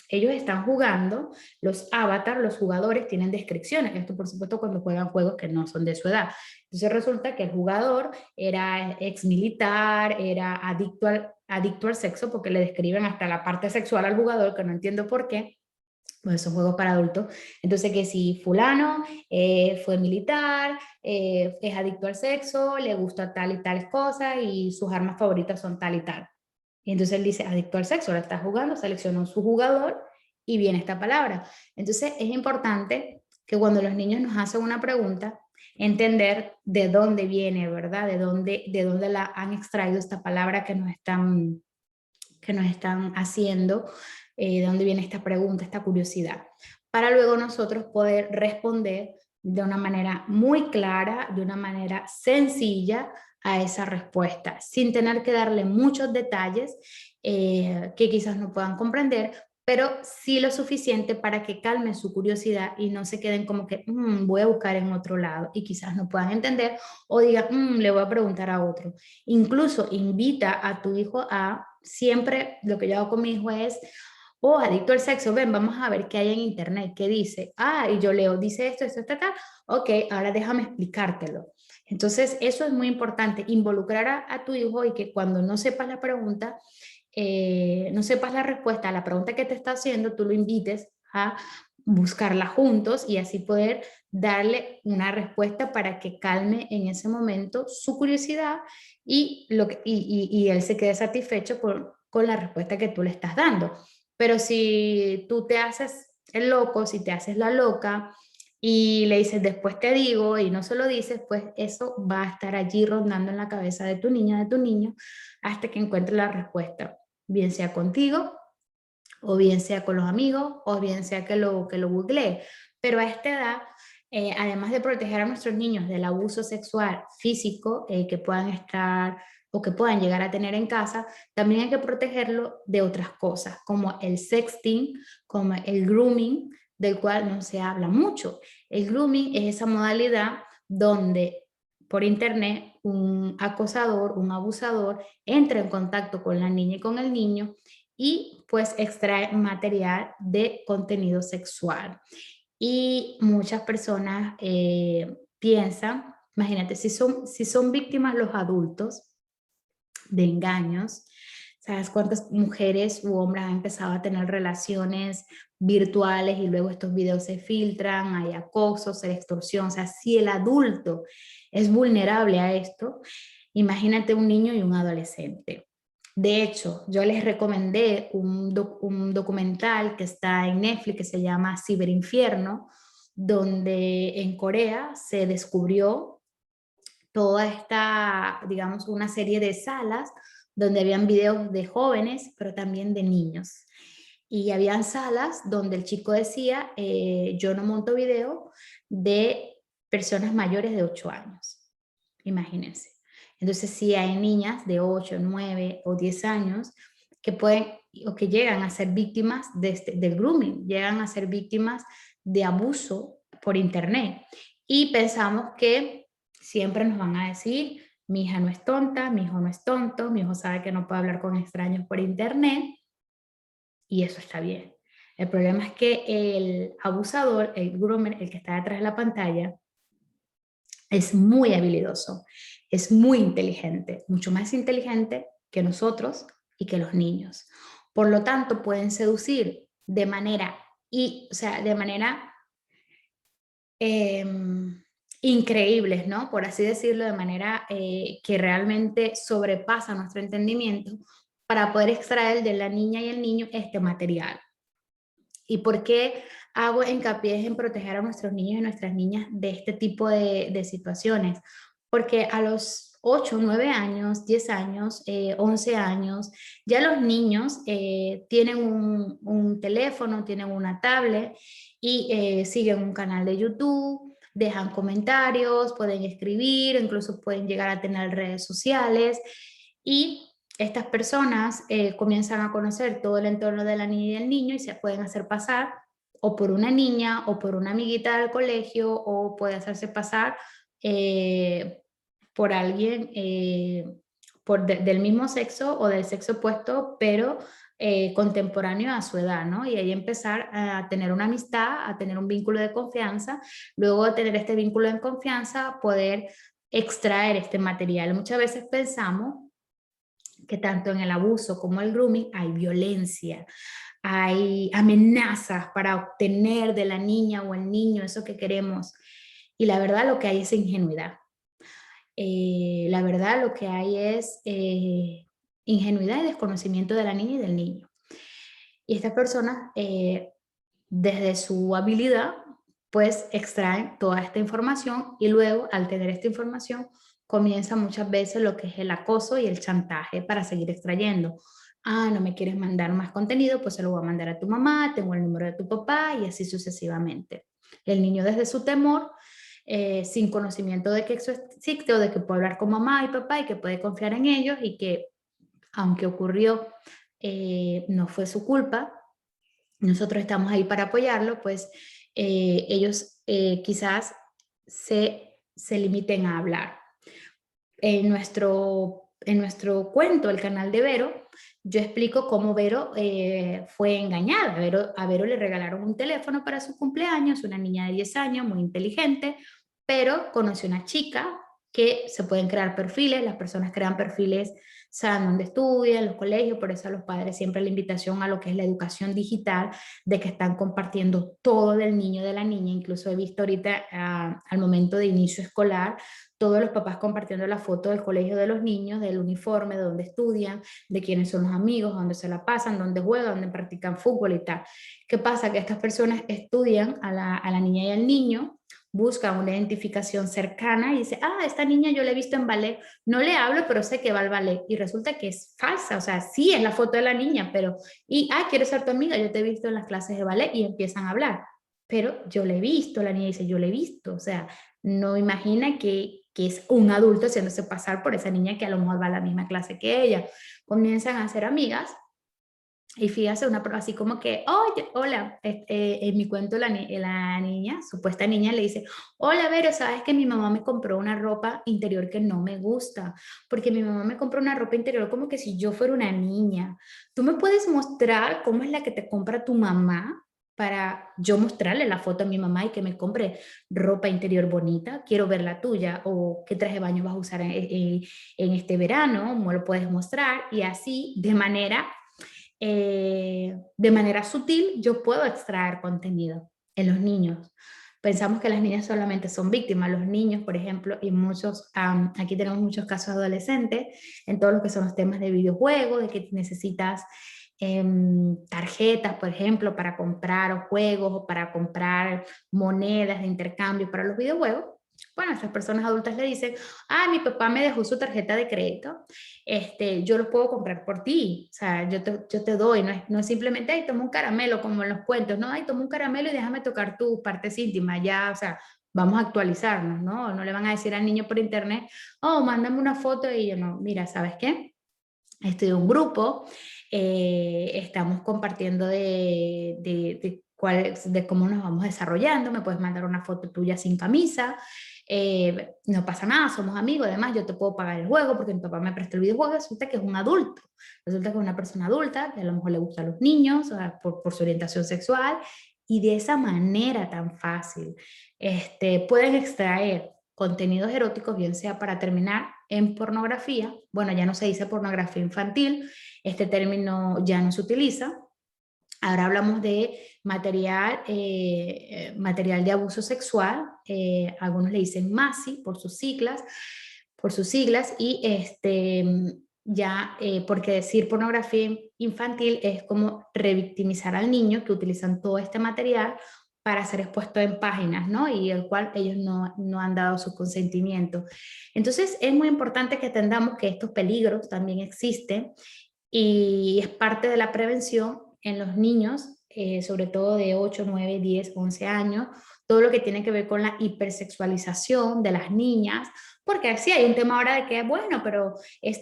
ellos están jugando, los avatars, los jugadores tienen descripciones. Esto, por supuesto, cuando juegan juegos que no son de su edad. Entonces resulta que el jugador era ex militar, era adicto al sexo, porque le describen hasta la parte sexual al jugador, que no entiendo por qué. Pues son juegos para adultos. Entonces, que si fulano fue militar, es adicto al sexo, le gusta tal y tal cosa y sus armas favoritas son tal y tal. Y entonces él dice adicto al sexo, ahora está jugando, seleccionó su jugador y viene esta palabra. Entonces es importante que cuando los niños nos hacen una pregunta, entender de dónde viene, ¿verdad? De dónde la han extraído esta palabra que nos están haciendo, de dónde viene esta pregunta, esta curiosidad, para luego nosotros poder responder de una manera muy clara, de una manera sencilla a esa respuesta, sin tener que darle muchos detalles que quizás no puedan comprender, pero sí lo suficiente para que calmen su curiosidad y no se queden como que voy a buscar en otro lado y quizás no puedan entender o digan le voy a preguntar a otro. Incluso invita a tu hijo a siempre, lo que yo hago con mi hijo es, adicto al sexo, ven, vamos a ver qué hay en internet, qué dice, y yo leo, dice esto, tal, ok, ahora déjame explicártelo. Entonces, eso es muy importante, involucrar a tu hijo y que cuando no sepas la pregunta, no sepas la respuesta a la pregunta que te está haciendo, tú lo invites a buscarla juntos y así poder darle una respuesta para que calme en ese momento su curiosidad y él se quede satisfecho con la respuesta que tú le estás dando. Pero si tú te haces el loco, si te haces la loca y le dices después te digo y no se lo dices, pues eso va a estar allí rondando en la cabeza de tu niña, de tu niño, hasta que encuentre la respuesta, bien sea contigo o bien sea con los amigos, o bien sea que lo googlee. Pero a esta edad, además de proteger a nuestros niños del abuso sexual físico que puedan estar o que puedan llegar a tener en casa, también hay que protegerlo de otras cosas, como el sexting, como el grooming, del cual no se habla mucho. El grooming es esa modalidad donde por internet un acosador, un abusador, entra en contacto con la niña y con el niño y pues extrae material de contenido sexual. Y muchas personas piensan, imagínate, si son víctimas los adultos de engaños, ¿sabes cuántas mujeres u hombres han empezado a tener relaciones virtuales y luego estos videos se filtran, hay acoso, hay extorsión? O sea, si el adulto es vulnerable a esto, imagínate un niño y un adolescente. De hecho, yo les recomendé un documental que está en Netflix que se llama Ciberinfierno, donde en Corea se descubrió toda esta, digamos, una serie de salas donde habían videos de jóvenes, pero también de niños. Y habían salas donde el chico decía, yo no monto video de personas mayores de 8 años. Imagínense. Entonces, si hay niñas de 8, 9 o 10 años que pueden o que llegan a ser víctimas del grooming, llegan a ser víctimas de abuso por internet. Y pensamos que siempre nos van a decir, mi hija no es tonta, mi hijo no es tonto, mi hijo sabe que no puede hablar con extraños por internet y eso está bien. El problema es que el abusador, el groomer, el que está detrás de la pantalla, es muy habilidoso, es muy inteligente, mucho más inteligente que nosotros y que los niños. Por lo tanto, pueden seducir de manera, o sea, de manera eh, increíbles, ¿no? Por así decirlo, de manera que realmente sobrepasa nuestro entendimiento para poder extraer de la niña y el niño este material. ¿Y por qué hago hincapié en proteger a nuestros niños y nuestras niñas de este tipo de situaciones? Porque a los 8, 9 años, 10 años, 11 años, ya los niños tienen un teléfono, tienen una tablet y siguen un canal de YouTube, dejan comentarios, pueden escribir, incluso pueden llegar a tener redes sociales y estas personas comienzan a conocer todo el entorno de la niña y del niño y se pueden hacer pasar o por una niña o por una amiguita del colegio o puede hacerse pasar eh, por alguien del mismo sexo o del sexo opuesto, pero contemporáneo a su edad, ¿no? Y ahí empezar a tener una amistad, a tener un vínculo de confianza, luego de tener este vínculo de confianza, poder extraer este material. Muchas veces pensamos que tanto en el abuso como el grooming hay violencia, hay amenazas para obtener de la niña o el niño eso que queremos. Y la verdad lo que hay es ingenuidad. La verdad lo que hay es ingenuidad y desconocimiento de la niña y del niño. Y estas personas, desde su habilidad, pues extraen toda esta información y luego al tener esta información comienza muchas veces lo que es el acoso y el chantaje para seguir extrayendo. Ah, no me quieres mandar más contenido, pues se lo voy a mandar a tu mamá, tengo el número de tu papá y así sucesivamente. El niño desde su temor, sin conocimiento de que eso existe o de que puede hablar con mamá y papá y que puede confiar en ellos y que aunque ocurrió, no fue su culpa, nosotros estamos ahí para apoyarlo, pues ellos quizás se limiten a hablar. En nuestro cuento, el canal de Vero, yo explico cómo Vero fue engañada. A Vero le regalaron un teléfono para su cumpleaños, una niña de 10 años, muy inteligente, pero conoció una chica que se pueden crear perfiles, las personas crean perfiles, saben dónde estudian, los colegios, por eso a los padres siempre la invitación a lo que es la educación digital, de que están compartiendo todo del niño, de la niña, incluso he visto ahorita al momento de inicio escolar, todos los papás compartiendo la foto del colegio de los niños, del uniforme, de dónde estudian, de quiénes son los amigos, dónde se la pasan, dónde juegan, dónde practican fútbol y tal. ¿Qué pasa? Que estas personas estudian a la niña y al niño, buscan una identificación cercana y dice, ah, esta niña yo la he visto en ballet, no le hablo, pero sé que va al ballet. Y resulta que es falsa, o sea, sí es la foto de la niña, pero, quiero ser tu amiga, yo te he visto en las clases de ballet y empiezan a hablar. Pero yo le he visto, la niña dice, yo le he visto, o sea, no imagina que es un adulto haciéndose pasar por esa niña que a lo mejor va a la misma clase que ella. Comienzan a ser amigas y fíjate, así como que, oye, hola, en mi cuento la niña, supuesta niña, le dice, hola, Vero, sabes que mi mamá me compró una ropa interior que no me gusta, porque mi mamá me compró una ropa interior como que si yo fuera una niña. ¿Tú me puedes mostrar cómo es la que te compra tu mamá? Para yo mostrarle la foto a mi mamá y que me compre ropa interior bonita, quiero ver la tuya, o qué traje de baño vas a usar en este verano, me lo puedes mostrar, y así de manera sutil yo puedo extraer contenido en los niños. Pensamos que las niñas solamente son víctimas, los niños, por ejemplo, y aquí tenemos muchos casos de adolescentes, en todos lo que son los temas de videojuegos, de que necesitas tarjetas, por ejemplo, para comprar juegos o para comprar monedas de intercambio para los videojuegos. Bueno, estas personas adultas le dicen, ah, mi papá me dejó su tarjeta de crédito, yo lo puedo comprar por ti, o sea, yo te doy, no es simplemente, ay, toma un caramelo como en los cuentos, no, ay, toma un caramelo y déjame tocar tus partes íntimas, ya, o sea, vamos a actualizarnos, ¿no? No le van a decir al niño por internet, oh, mándame una foto y yo no, mira, ¿sabes qué? Estoy en un grupo, estamos compartiendo de cómo nos vamos desarrollando. Me puedes mandar una foto tuya sin camisa, no pasa nada, somos amigos. Además, yo te puedo pagar el juego porque mi papá me prestó el videojuego. Resulta que es un adulto, resulta que es una persona adulta que a lo mejor le gustan los niños, o sea, por su orientación sexual, y de esa manera tan fácil pueden extraer contenidos eróticos, bien sea para terminar en pornografía. Bueno, ya no se dice pornografía infantil, este término ya no se utiliza. Ahora hablamos de material de abuso sexual, algunos le dicen MASI por sus siglas, y ya, porque decir pornografía infantil es como revictimizar al niño, que utilizan todo este material para ser expuesto en páginas, ¿no? Y el cual ellos no han dado su consentimiento. Entonces es muy importante que entendamos que estos peligros también existen y es parte de la prevención en los niños, sobre todo de 8, 9, 10, 11 años, todo lo que tiene que ver con la hipersexualización de las niñas, porque sí hay un tema ahora de que, bueno, pero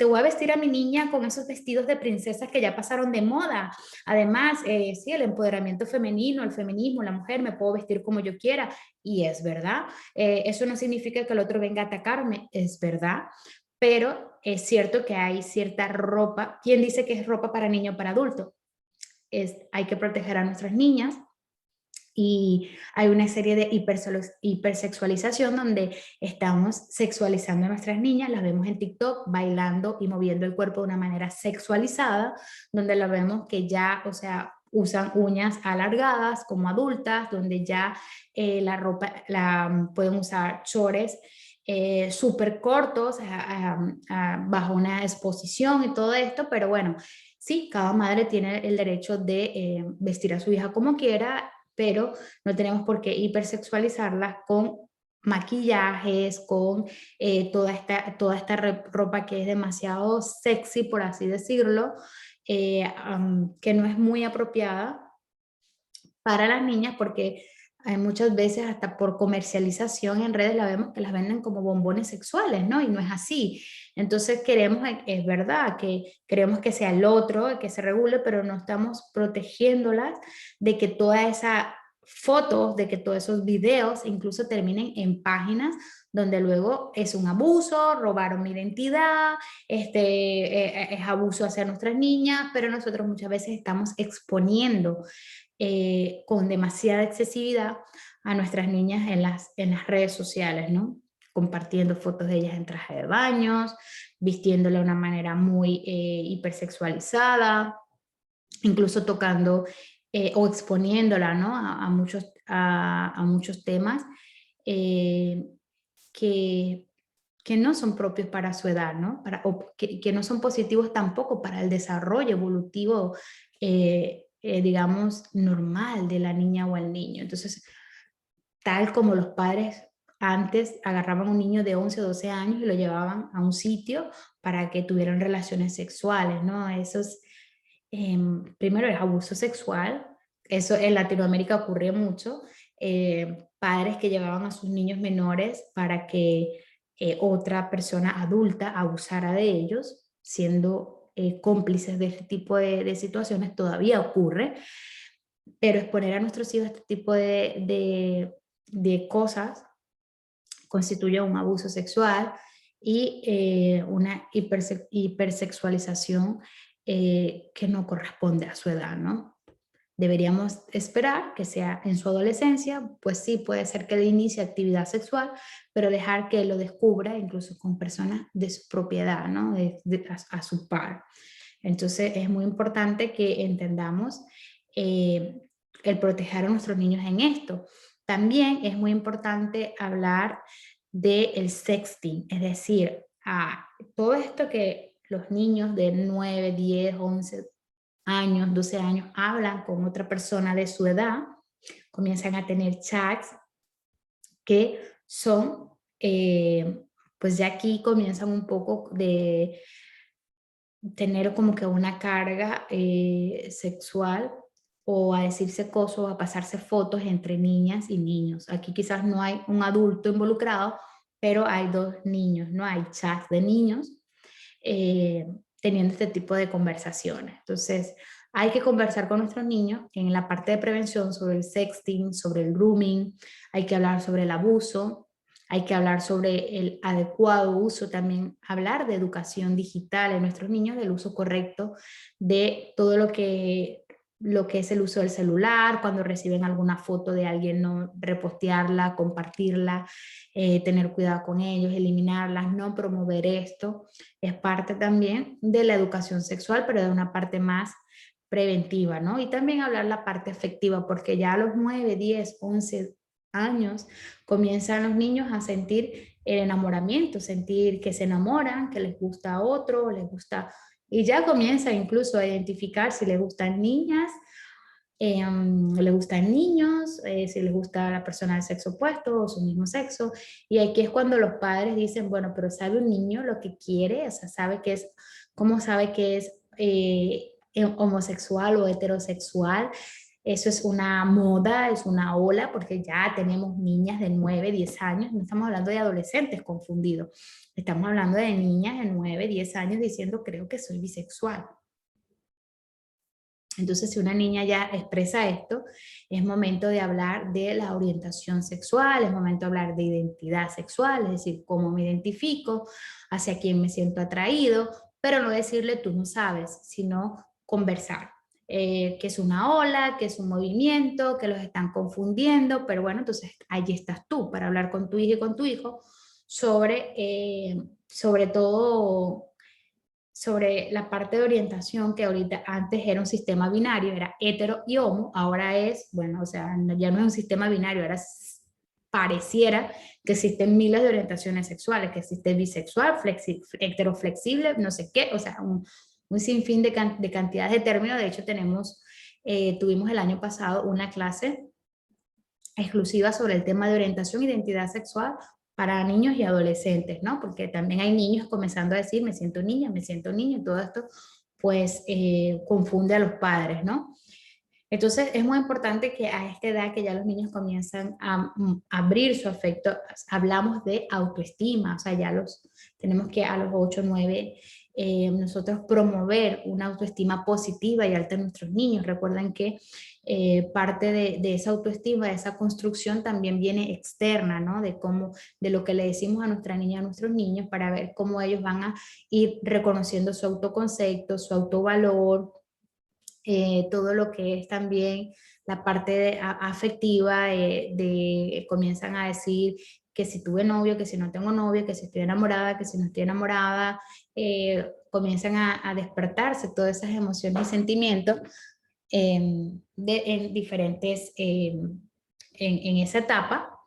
voy a vestir a mi niña con esos vestidos de princesas que ya pasaron de moda. Además, sí, el empoderamiento femenino, el feminismo, la mujer, me puedo vestir como yo quiera, y es verdad. Eso no significa que el otro venga a atacarme, es verdad, pero es cierto que hay cierta ropa. ¿Quién dice que es ropa para niño o para adulto? Hay que proteger a nuestras niñas, y hay una serie de hipersexualización donde estamos sexualizando a nuestras niñas, las vemos en TikTok bailando y moviendo el cuerpo de una manera sexualizada, donde las vemos que ya, o sea, usan uñas alargadas como adultas, donde ya la ropa pueden usar chores súper cortos bajo una exposición y todo esto, pero bueno, sí, cada madre tiene el derecho de vestir a su hija como quiera, pero no tenemos por qué hipersexualizarlas con maquillajes, con toda esta ropa que es demasiado sexy, por así decirlo, que no es muy apropiada para las niñas, porque hay muchas veces hasta por comercialización en redes la vemos que las venden como bombones sexuales, ¿no? Y no es así. Entonces queremos, es verdad, que queremos que sea el otro, que se regule, pero no estamos protegiéndolas de que toda esa fotos, de que todos esos videos incluso terminen en páginas donde luego es un abuso, robaron mi identidad, es abuso hacia nuestras niñas, pero nosotros muchas veces estamos exponiendo con demasiada excesividad a nuestras niñas en las redes sociales, ¿no? Compartiendo fotos de ellas en traje de baños, vistiéndola de una manera muy hipersexualizada, incluso tocando o exponiéndola, ¿no? A muchos temas eh, que, que no son propios para su edad, ¿no? O que no son positivos tampoco para el desarrollo evolutivo, digamos, normal de la niña o el niño. Entonces, tal como los padres antes agarraban a un niño de 11 o 12 años y lo llevaban a un sitio para que tuvieran relaciones sexuales, ¿no? Eso es, primero es abuso sexual, eso en Latinoamérica ocurre mucho, padres que llevaban a sus niños menores para que otra persona adulta abusara de ellos, siendo cómplices de este tipo de situaciones, todavía ocurre, pero exponer a nuestros hijos a este tipo de cosas constituye un abuso sexual y una hipersexualización que no corresponde a su edad, ¿no? Deberíamos esperar que sea en su adolescencia, pues sí, puede ser que le inicie actividad sexual, pero dejar que lo descubra incluso con personas de su propiedad, ¿no? A su par. Entonces es muy importante que entendamos eh, el proteger a nuestros niños en esto. También es muy importante hablar del sexting, es decir, todo esto que los niños de 9, 10, 11 años, 12 años hablan con otra persona de su edad, comienzan a tener chats que son, pues ya aquí comienzan un poco de tener como que una carga sexual, o a decirse cosas o a pasarse fotos entre niñas y niños. Aquí quizás no hay un adulto involucrado, pero hay dos niños, ¿no? Hay chats de niños teniendo este tipo de conversaciones. Entonces, hay que conversar con nuestros niños en la parte de prevención sobre el sexting, sobre el grooming, hay que hablar sobre el abuso, hay que hablar sobre el adecuado uso, también hablar de educación digital en nuestros niños, del uso correcto de todo lo que es el uso del celular, cuando reciben alguna foto de alguien, no repostearla, compartirla, tener cuidado con ellos, eliminarlas, no promover esto. Es parte también de la educación sexual, pero de una parte más preventiva, ¿no? Y también hablar la parte afectiva, porque ya a los 9, 10, 11 años comienzan los niños a sentir el enamoramiento, sentir que se enamoran, que les gusta a otro, les gusta, y ya comienza incluso a identificar si les gustan niñas, les gustan niños, si les gusta la persona del sexo opuesto o su mismo sexo. Y aquí es cuando los padres dicen, bueno, pero ¿sabe un niño lo que quiere? O sea, ¿sabe que es, cómo sabe que es homosexual o heterosexual? Eso es una moda, es una ola, porque ya tenemos niñas de 9, 10 años, no estamos hablando de adolescentes confundidos, estamos hablando de niñas de 9, 10 años diciendo, creo que soy bisexual. Entonces, si una niña ya expresa esto, es momento de hablar de la orientación sexual, es momento de hablar de identidad sexual, es decir, cómo me identifico, hacia quién me siento atraído, pero no decirle tú no sabes, sino conversar. Que es una ola, que es un movimiento, que los están confundiendo, pero bueno, entonces allí estás tú para hablar con tu hija y con tu hijo sobre todo sobre la parte de orientación, que ahorita antes era un sistema binario, era hetero y homo, ahora es, bueno, o sea, ya no es un sistema binario, ahora pareciera que existen miles de orientaciones sexuales, que existe bisexual, heteroflexible, no sé qué, o sea, un sinfín de cantidades de términos. De hecho, tuvimos el año pasado una clase exclusiva sobre el tema de orientación e identidad sexual para niños y adolescentes, ¿no? Porque también hay niños comenzando a decir, me siento niña, me siento niño, y todo esto pues confunde a los padres, ¿no? Entonces es muy importante que a esta edad que ya los niños comienzan a abrir su afecto, hablamos de autoestima, o sea, tenemos que a los 8, 9, nosotros promover una autoestima positiva y alta en nuestros niños. Recuerden que parte de esa autoestima, de esa construcción también viene externa, ¿no? De lo que le decimos a nuestra niña, a nuestros niños, para ver cómo ellos van a ir reconociendo su autoconcepto, su autovalor, todo lo que es también la parte afectiva, comienzan a decir que si tuve novio, que si no tengo novio, que si estoy enamorada, que si no estoy enamorada, comienzan a despertarse todas esas emociones y sentimientos en diferentes, en esa etapa,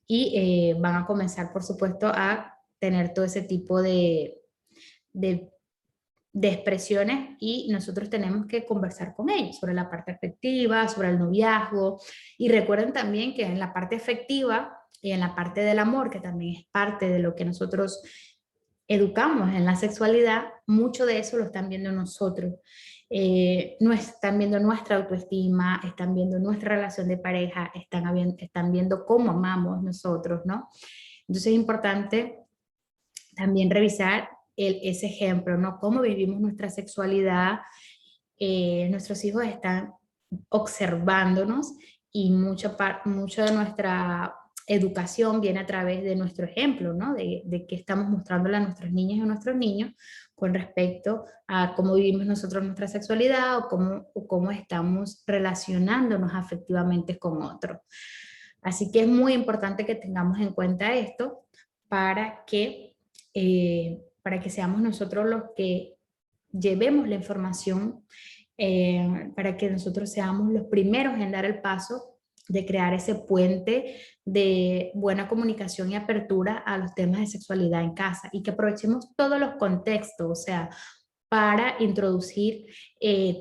y van a comenzar, por supuesto, a tener todo ese tipo de de expresiones, y nosotros tenemos que conversar con ellos sobre la parte afectiva, sobre el noviazgo. Y recuerden también que en la parte afectiva y en la parte del amor, que también es parte de lo que nosotros educamos en la sexualidad, mucho de eso lo están viendo nosotros. No están viendo nuestra autoestima, están viendo nuestra relación de pareja, están viendo cómo amamos nosotros, ¿no? Entonces es importante también revisar ese ejemplo, ¿no? Cómo vivimos nuestra sexualidad. Nuestros hijos están observándonos, y mucho de nuestra educación viene a través de nuestro ejemplo, ¿no? De qué estamos mostrándole a nuestras niñas y a nuestros niños con respecto a cómo vivimos nosotros nuestra sexualidad, o cómo estamos relacionándonos afectivamente con otros. Así que es muy importante que tengamos en cuenta esto para que seamos nosotros los que llevemos la información, para que nosotros seamos los primeros en dar el paso de crear ese puente de buena comunicación y apertura a los temas de sexualidad en casa, y que aprovechemos todos los contextos, o sea, para introducir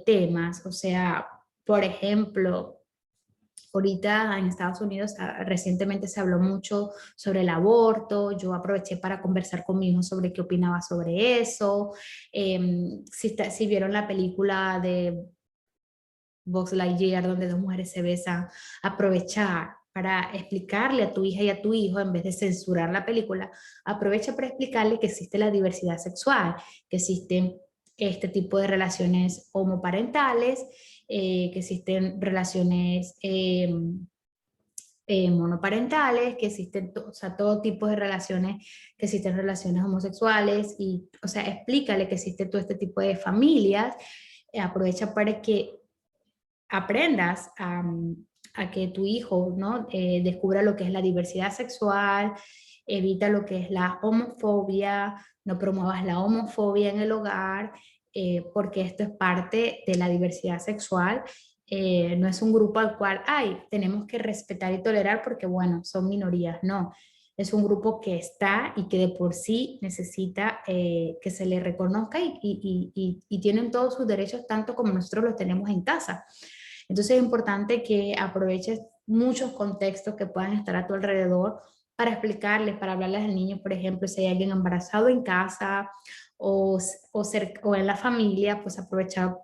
temas, o sea, por ejemplo, ahorita en Estados Unidos recientemente se habló mucho sobre el aborto. Yo aproveché para conversar con mi hijo sobre qué opinaba sobre eso. Si vieron la película de Buzz Lightyear, donde dos mujeres se besan, aprovechar para explicarle a tu hija y a tu hijo, en vez de censurar la película, aprovecha para explicarle que existe la diversidad sexual, que existen este tipo de relaciones homoparentales, que existen relaciones monoparentales, que existen, o sea, todo tipo de relaciones, que existen relaciones homosexuales, y, o sea, explícale que existe todo este tipo de familias. Aprovecha para que aprendas a que tu hijo, ¿no? Descubra lo que es la diversidad sexual, evita lo que es la homofobia, no promuevas la homofobia en el hogar, porque esto es parte de la diversidad sexual. No es un grupo al cual, ay, tenemos que respetar y tolerar porque, bueno, son minorías, no. Es un grupo que está y que de por sí necesita que se le reconozca y tienen todos sus derechos tanto como nosotros los tenemos en casa. Entonces es importante que aproveches muchos contextos que puedan estar a tu alrededor para explicarles, para hablarles al niño, por ejemplo, si hay alguien embarazado en casa o en la familia, pues aprovechar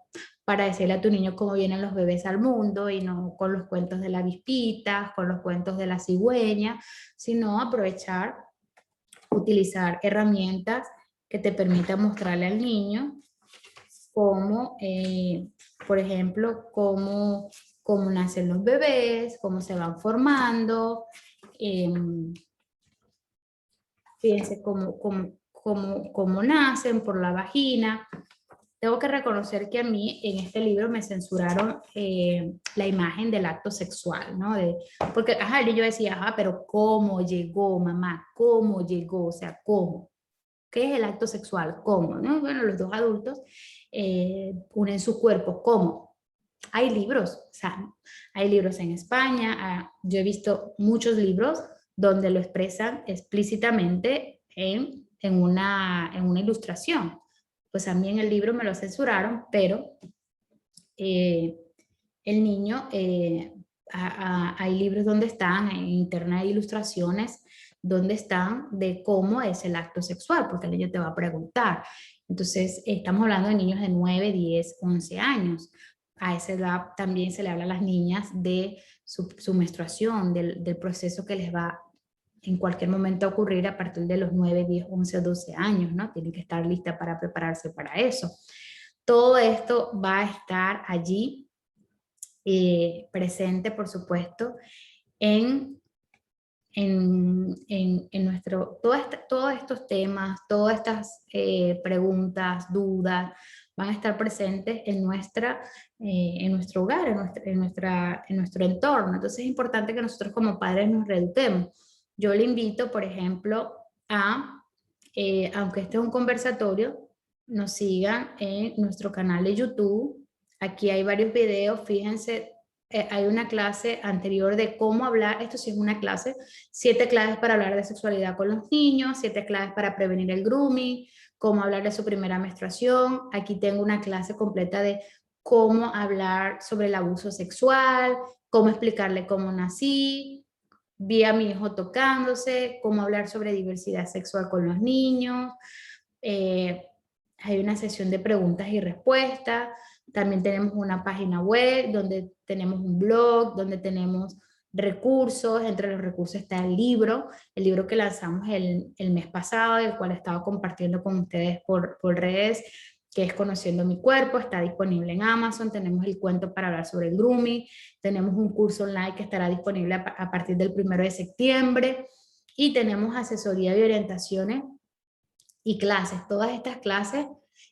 para decirle a tu niño cómo vienen los bebés al mundo y no con los cuentos de la avispita, con los cuentos de la cigüeña, sino aprovechar, utilizar herramientas que te permitan mostrarle al niño cómo, por ejemplo, cómo nacen los bebés, cómo se van formando, eh, fíjense cómo nacen por la vagina. Tengo que reconocer que a mí en este libro me censuraron la imagen del acto sexual, ¿no? Porque, ajá, yo decía, ajá, pero ¿cómo llegó, mamá? ¿Cómo llegó? O sea, ¿cómo? ¿Qué es el acto sexual? ¿Cómo? ¿No? Bueno, los dos adultos unen sus cuerpos. ¿Cómo? Hay libros, o sea, hay libros en España. Yo he visto muchos libros donde lo expresan explícitamente en una ilustración. Pues a mí en el libro me lo censuraron, pero eh, el niño, hay libros donde están, en internet hay ilustraciones donde están de cómo es el acto sexual, porque el niño te va a preguntar. Entonces, estamos hablando de niños de 9, 10, 11 años. A esa edad también se le habla a las niñas de su menstruación, del proceso que les va en cualquier momento a ocurrir a partir de los 9, 10, 11 o 12 años, ¿no? Tienen que estar listas para prepararse para eso. Todo esto va a estar allí presente, por supuesto, en, todos estos temas, todas estas preguntas, dudas, van a estar presentes en nuestro hogar, en nuestro entorno. Entonces es importante que nosotros como padres nos reeduquemos. Yo le invito, por ejemplo, aunque este es un conversatorio, nos sigan en nuestro canal de YouTube. Aquí hay varios videos, fíjense, hay una clase anterior de cómo hablar, esto sí es una clase, 7 claves para hablar de sexualidad con los niños, 7 claves para prevenir el grooming, cómo hablar de su primera menstruación. Aquí tengo una clase completa de cómo hablar sobre el abuso sexual, cómo explicarle cómo nací, vi a mi hijo tocándose, cómo hablar sobre diversidad sexual con los niños. Eh, Hay una sesión de preguntas y respuestas. También tenemos una página web donde tenemos un blog, donde tenemos recursos. Entre los recursos está el libro que lanzamos el mes pasado, el cual he estado compartiendo con ustedes por redes, que es Conociendo mi cuerpo. Está disponible en Amazon. Tenemos el cuento para hablar sobre el grooming. Tenemos un curso online que estará disponible a partir del 1 de septiembre. Y tenemos asesoría y orientaciones y clases. Todas estas clases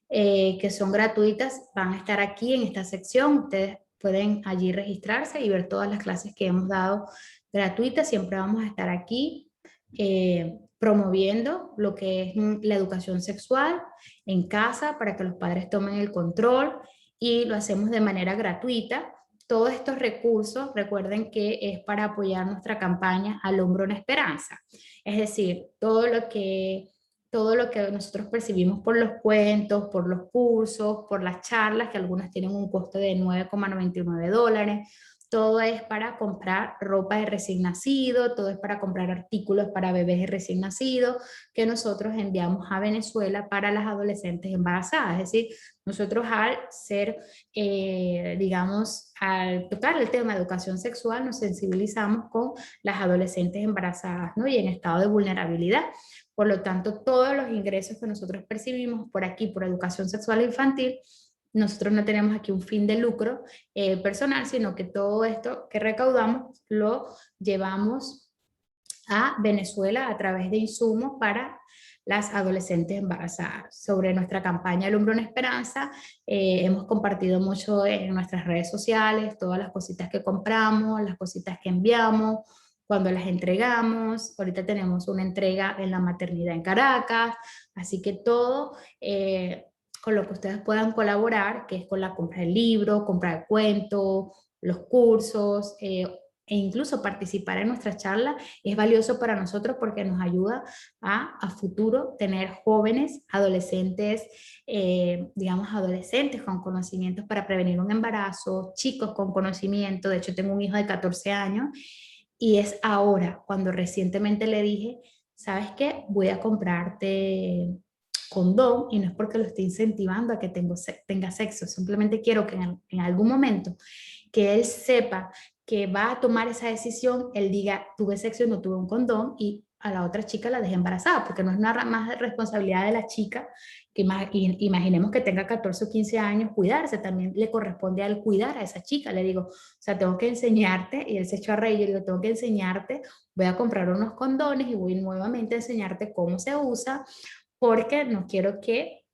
que son gratuitas van a estar aquí en esta sección. Ustedes pueden allí registrarse y ver todas las clases que hemos dado gratuitas. Siempre vamos a estar aquí promoviendo lo que es la educación sexual en casa para que los padres tomen el control, y lo hacemos de manera gratuita. Todos estos recursos, recuerden que es para apoyar nuestra campaña Al Hombro una Esperanza. Es decir, todo lo que nosotros percibimos por los cuentos, por los cursos, por las charlas, que algunas tienen un costo de $9,99, todo es para comprar ropa de recién nacido, todo es para comprar artículos para bebés de recién nacido que nosotros enviamos a Venezuela para las adolescentes embarazadas. Es decir, nosotros al ser, digamos, al tocar el tema de educación sexual, nos sensibilizamos con las adolescentes embarazadas, ¿no? Y en estado de vulnerabilidad. Por lo tanto, todos los ingresos que nosotros percibimos por aquí, por educación sexual infantil, nosotros no tenemos aquí un fin de lucro personal, sino que todo esto que recaudamos lo llevamos a Venezuela a través de insumos para las adolescentes embarazadas. Sobre nuestra campaña Alumbra una Esperanza, hemos compartido mucho en nuestras redes sociales, todas las cositas que compramos, las cositas que enviamos, cuando las entregamos. Ahorita tenemos una entrega en la maternidad en Caracas, así que todo con lo que ustedes puedan colaborar, que es con la compra del libro, compra de cuento, los cursos, e incluso participar en nuestra charla es valioso para nosotros porque nos ayuda a futuro tener jóvenes, adolescentes, digamos adolescentes con conocimientos para prevenir un embarazo, chicos con conocimiento. De hecho, tengo un hijo de 14 años y es ahora cuando recientemente le dije, ¿sabes qué? Voy a comprarte condón, y no es porque lo esté incentivando a que tenga sexo, simplemente quiero que en algún momento que él sepa que va a tomar esa decisión, él diga, tuve sexo y no tuve un condón, y a la otra chica la dejé embarazada, porque no es nada más responsabilidad de la chica, que imaginemos que tenga 14 o 15 años, cuidarse, también le corresponde a él cuidar a esa chica. Le digo, o sea, tengo que enseñarte, y él se echó a reír, yo le digo, tengo que enseñarte, voy a comprar unos condones y voy nuevamente a enseñarte cómo se usa, porque no quiero que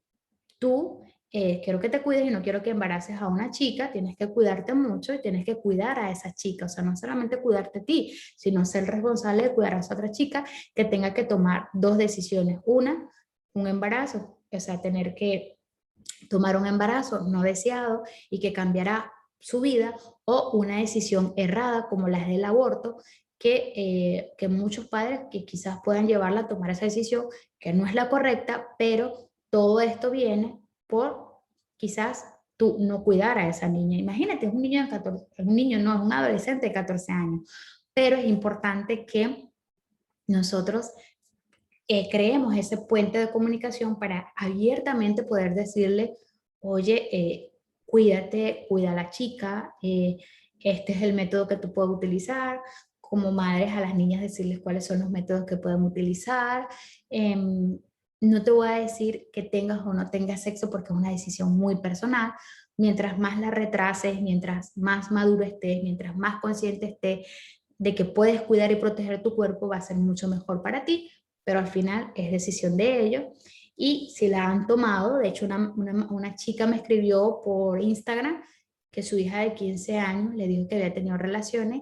tú, quiero que te cuides y no quiero que embaraces a una chica, tienes que cuidarte mucho y tienes que cuidar a esa chica, o sea, no solamente cuidarte a ti, sino ser responsable de cuidar a esa otra chica que tenga que tomar dos decisiones. Una, un embarazo, o sea, tener que tomar un embarazo no deseado y que cambiará su vida, o una decisión errada como la del aborto, que muchos padres que quizás puedan llevarla a tomar esa decisión que no es la correcta, pero todo esto viene por quizás tú no cuidar a esa niña. Imagínate, es un niño de 14, un niño no, es un adolescente de 14 años, pero es importante que nosotros creemos ese puente de comunicación para abiertamente poder decirle, oye, cuídate, cuida a la chica, este es el método que tú puedes utilizar. Como madres a las niñas decirles cuáles son los métodos que pueden utilizar. No te voy a decir que tengas o no tengas sexo porque es una decisión muy personal. Mientras más la retrases, mientras más maduro estés, mientras más consciente estés de que puedes cuidar y proteger tu cuerpo, va a ser mucho mejor para ti, pero al final es decisión de ellos. Y si la han tomado, de hecho una chica me escribió por Instagram que su hija de 15 años le dijo que había tenido relaciones,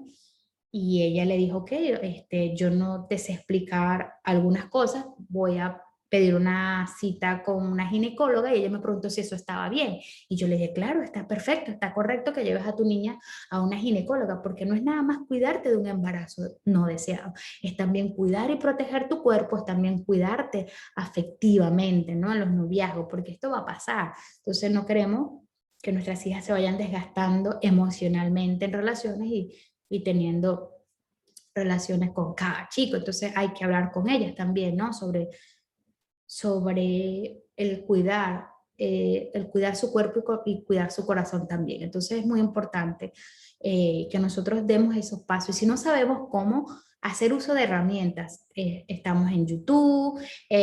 y ella le dijo que yo no te sé explicar algunas cosas, voy a pedir una cita con una ginecóloga, y ella me preguntó si eso estaba bien. Y yo le dije, claro, está perfecto, está correcto que lleves a tu niña a una ginecóloga, porque no es nada más cuidarte de un embarazo no deseado, es también cuidar y proteger tu cuerpo, es también cuidarte afectivamente, ¿no? En los noviazgos, porque esto va a pasar. Entonces no queremos que nuestras hijas se vayan desgastando emocionalmente en relaciones y teniendo relaciones con cada chico. Entonces hay que hablar con ellas también, ¿no? Sobre el cuidar su cuerpo y cuidar su corazón también. Entonces es muy importante que nosotros demos esos pasos. Y si no sabemos cómo hacer uso de herramientas, estamos en YouTube,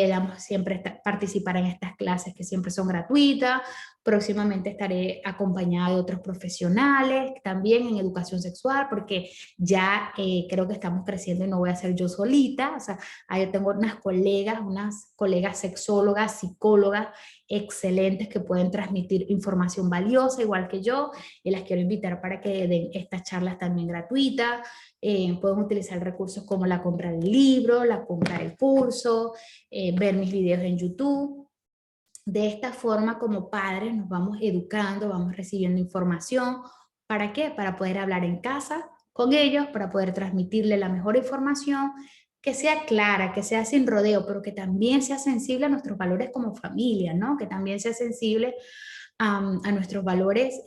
damos siempre participar en estas clases que siempre son gratuitas. Próximamente estaré acompañada de otros profesionales también en educación sexual, porque ya creo que estamos creciendo y no voy a ser yo solita. O sea, ahí tengo unas colegas sexólogas, psicólogas excelentes que pueden transmitir información valiosa igual que yo, y las quiero invitar para que den estas charlas también gratuitas. Pueden utilizar recursos como la compra del libro, la compra del curso, ver mis videos en YouTube. De esta forma, como padres, nos vamos educando, vamos recibiendo información. ¿Para qué? Para poder hablar en casa con ellos, para poder transmitirle la mejor información, que sea clara, que sea sin rodeo, pero que también sea sensible a nuestros valores como familia, ¿no? Que también sea sensible a nuestros valores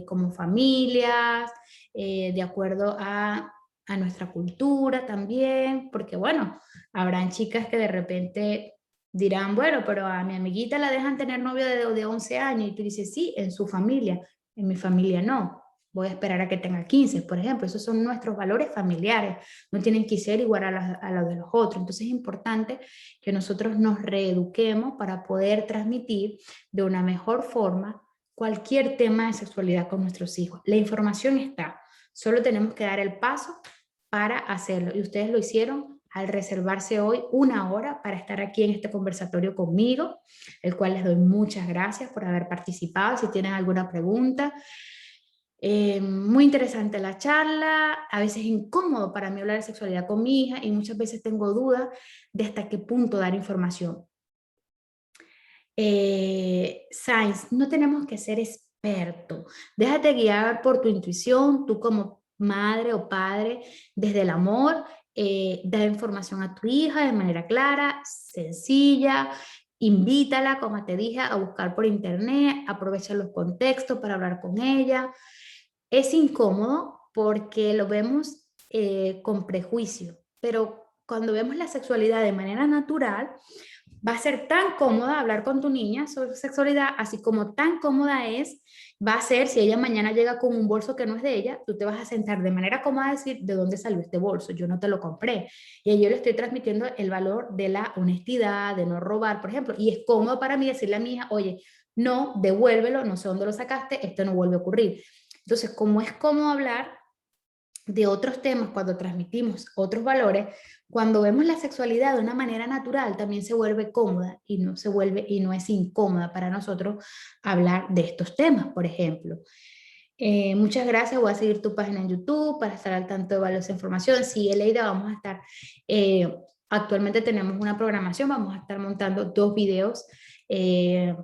como familias, de acuerdo a nuestra cultura también, porque bueno, habrán chicas que de repente dirán, bueno, pero a mi amiguita la dejan tener novio de 11 años y tú dices, sí, en su familia, en mi familia no. Voy a esperar a que tenga 15, por ejemplo. Esos son nuestros valores familiares. No tienen que ser igual a los de los otros. Entonces es importante que nosotros nos reeduquemos para poder transmitir de una mejor forma cualquier tema de sexualidad con nuestros hijos. La información está. Solo tenemos que dar el paso para hacerlo. Y ustedes lo hicieron al reservarse hoy una hora para estar aquí en este conversatorio conmigo, el cual les doy muchas gracias por haber participado. Si tienen alguna pregunta, muy interesante la charla, a veces incómodo para mí hablar de sexualidad con mi hija y muchas veces tengo dudas de hasta qué punto dar información. Sainz, no tenemos que ser expertos, déjate guiar por tu intuición, tú como madre o padre, desde el amor, da información a tu hija de manera clara, sencilla, invítala, como te dije, a buscar por internet, aprovecha los contextos para hablar con ella. Es incómodo porque lo vemos con prejuicio, pero cuando vemos la sexualidad de manera natural, va a ser tan cómoda hablar con tu niña sobre sexualidad, así como tan cómoda va a ser si ella mañana llega con un bolso que no es de ella, tú te vas a sentar de manera cómoda a decir, ¿de dónde salió este bolso? Yo no te lo compré. Y yo le estoy transmitiendo el valor de la honestidad, de no robar, por ejemplo, y es cómodo para mí decirle a mi hija, oye, no, devuélvelo, no sé dónde lo sacaste, esto no vuelve a ocurrir. Entonces, como es cómodo hablar de otros temas cuando transmitimos otros valores, cuando vemos la sexualidad de una manera natural, también se vuelve cómoda y no es incómoda para nosotros hablar de estos temas, por ejemplo. Muchas gracias, voy a seguir tu página en YouTube para estar al tanto de valiosa información. Sí, Eleida, vamos a estar, actualmente tenemos una programación, vamos a estar montando 2 videos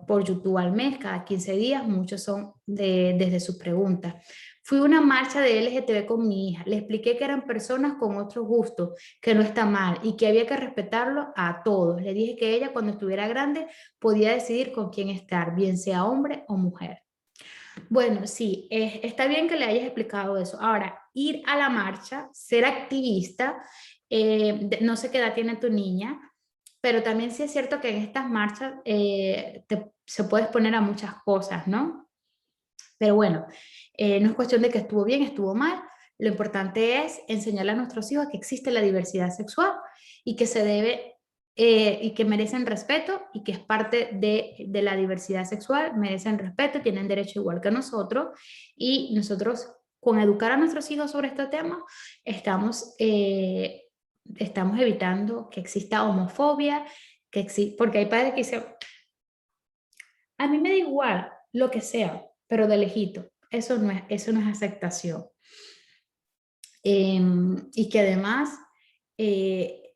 por YouTube al mes, cada 15 días, muchos son desde sus preguntas. Fui a una marcha de LGTB con mi hija, le expliqué que eran personas con otros gustos, que no está mal y que había que respetarlo a todos. Le dije que ella cuando estuviera grande podía decidir con quién estar, bien sea hombre o mujer. Bueno, sí, está bien que le hayas explicado eso. Ahora, ir a la marcha, ser activista, no sé qué edad tiene tu niña, pero también sí es cierto que en estas marchas se puede exponer a muchas cosas, ¿no? Pero bueno, no es cuestión de que estuvo bien, estuvo mal. Lo importante es enseñarle a nuestros hijos que existe la diversidad sexual y que se debe y que merecen respeto y que es parte de la diversidad sexual, merecen respeto, tienen derecho igual que nosotros y nosotros con educar a nuestros hijos sobre este tema estamos evitando que exista homofobia, porque hay padres que dicen, a mí me da igual lo que sea, pero de lejito. Eso no es aceptación. Y que además eh,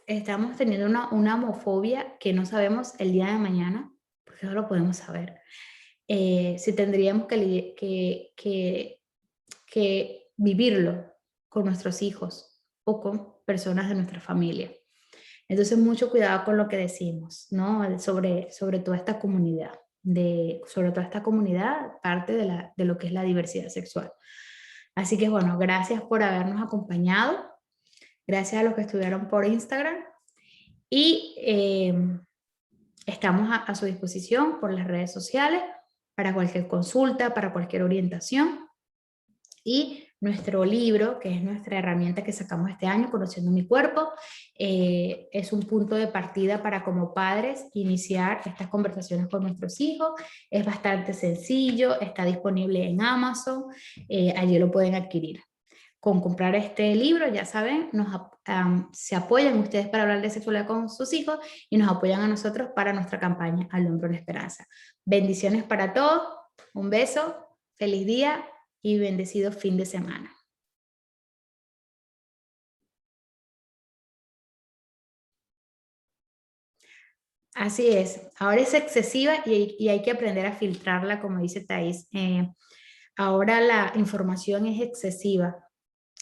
estamos teniendo una homofobia que no sabemos el día de mañana, porque no lo podemos saber. Si tendríamos que vivirlo con nuestros hijos o con personas de nuestra familia. Entonces, mucho cuidado con lo que decimos, ¿no? Sobre toda esta comunidad, sobre toda esta comunidad, parte de lo que es la diversidad sexual. Así que, bueno, gracias por habernos acompañado. Gracias a los que estuvieron por Instagram. Y estamos a su disposición por las redes sociales para cualquier consulta, para cualquier orientación. Y nuestro libro, que es nuestra herramienta que sacamos este año, Conociendo mi cuerpo, es un punto de partida para como padres iniciar estas conversaciones con nuestros hijos. Es bastante sencillo, está disponible en Amazon, allí lo pueden adquirir. Con comprar este libro, ya saben, se apoyan ustedes para hablar de sexualidad con sus hijos y nos apoyan a nosotros para nuestra campaña Al Hombro en Esperanza. Bendiciones para todos, un beso, feliz día y bendecido fin de semana. Así es, ahora es excesiva y hay que aprender a filtrarla, como dice Thais. Ahora la información es excesiva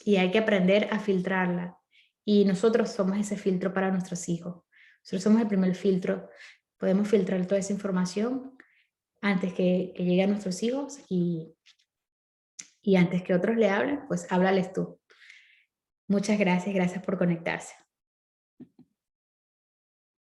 y hay que aprender a filtrarla. Y nosotros somos ese filtro para nuestros hijos. Nosotros somos el primer filtro. Podemos filtrar toda esa información antes que llegue a nuestros hijos y antes que otros le hablen, pues háblales tú. Muchas gracias, gracias por conectarse.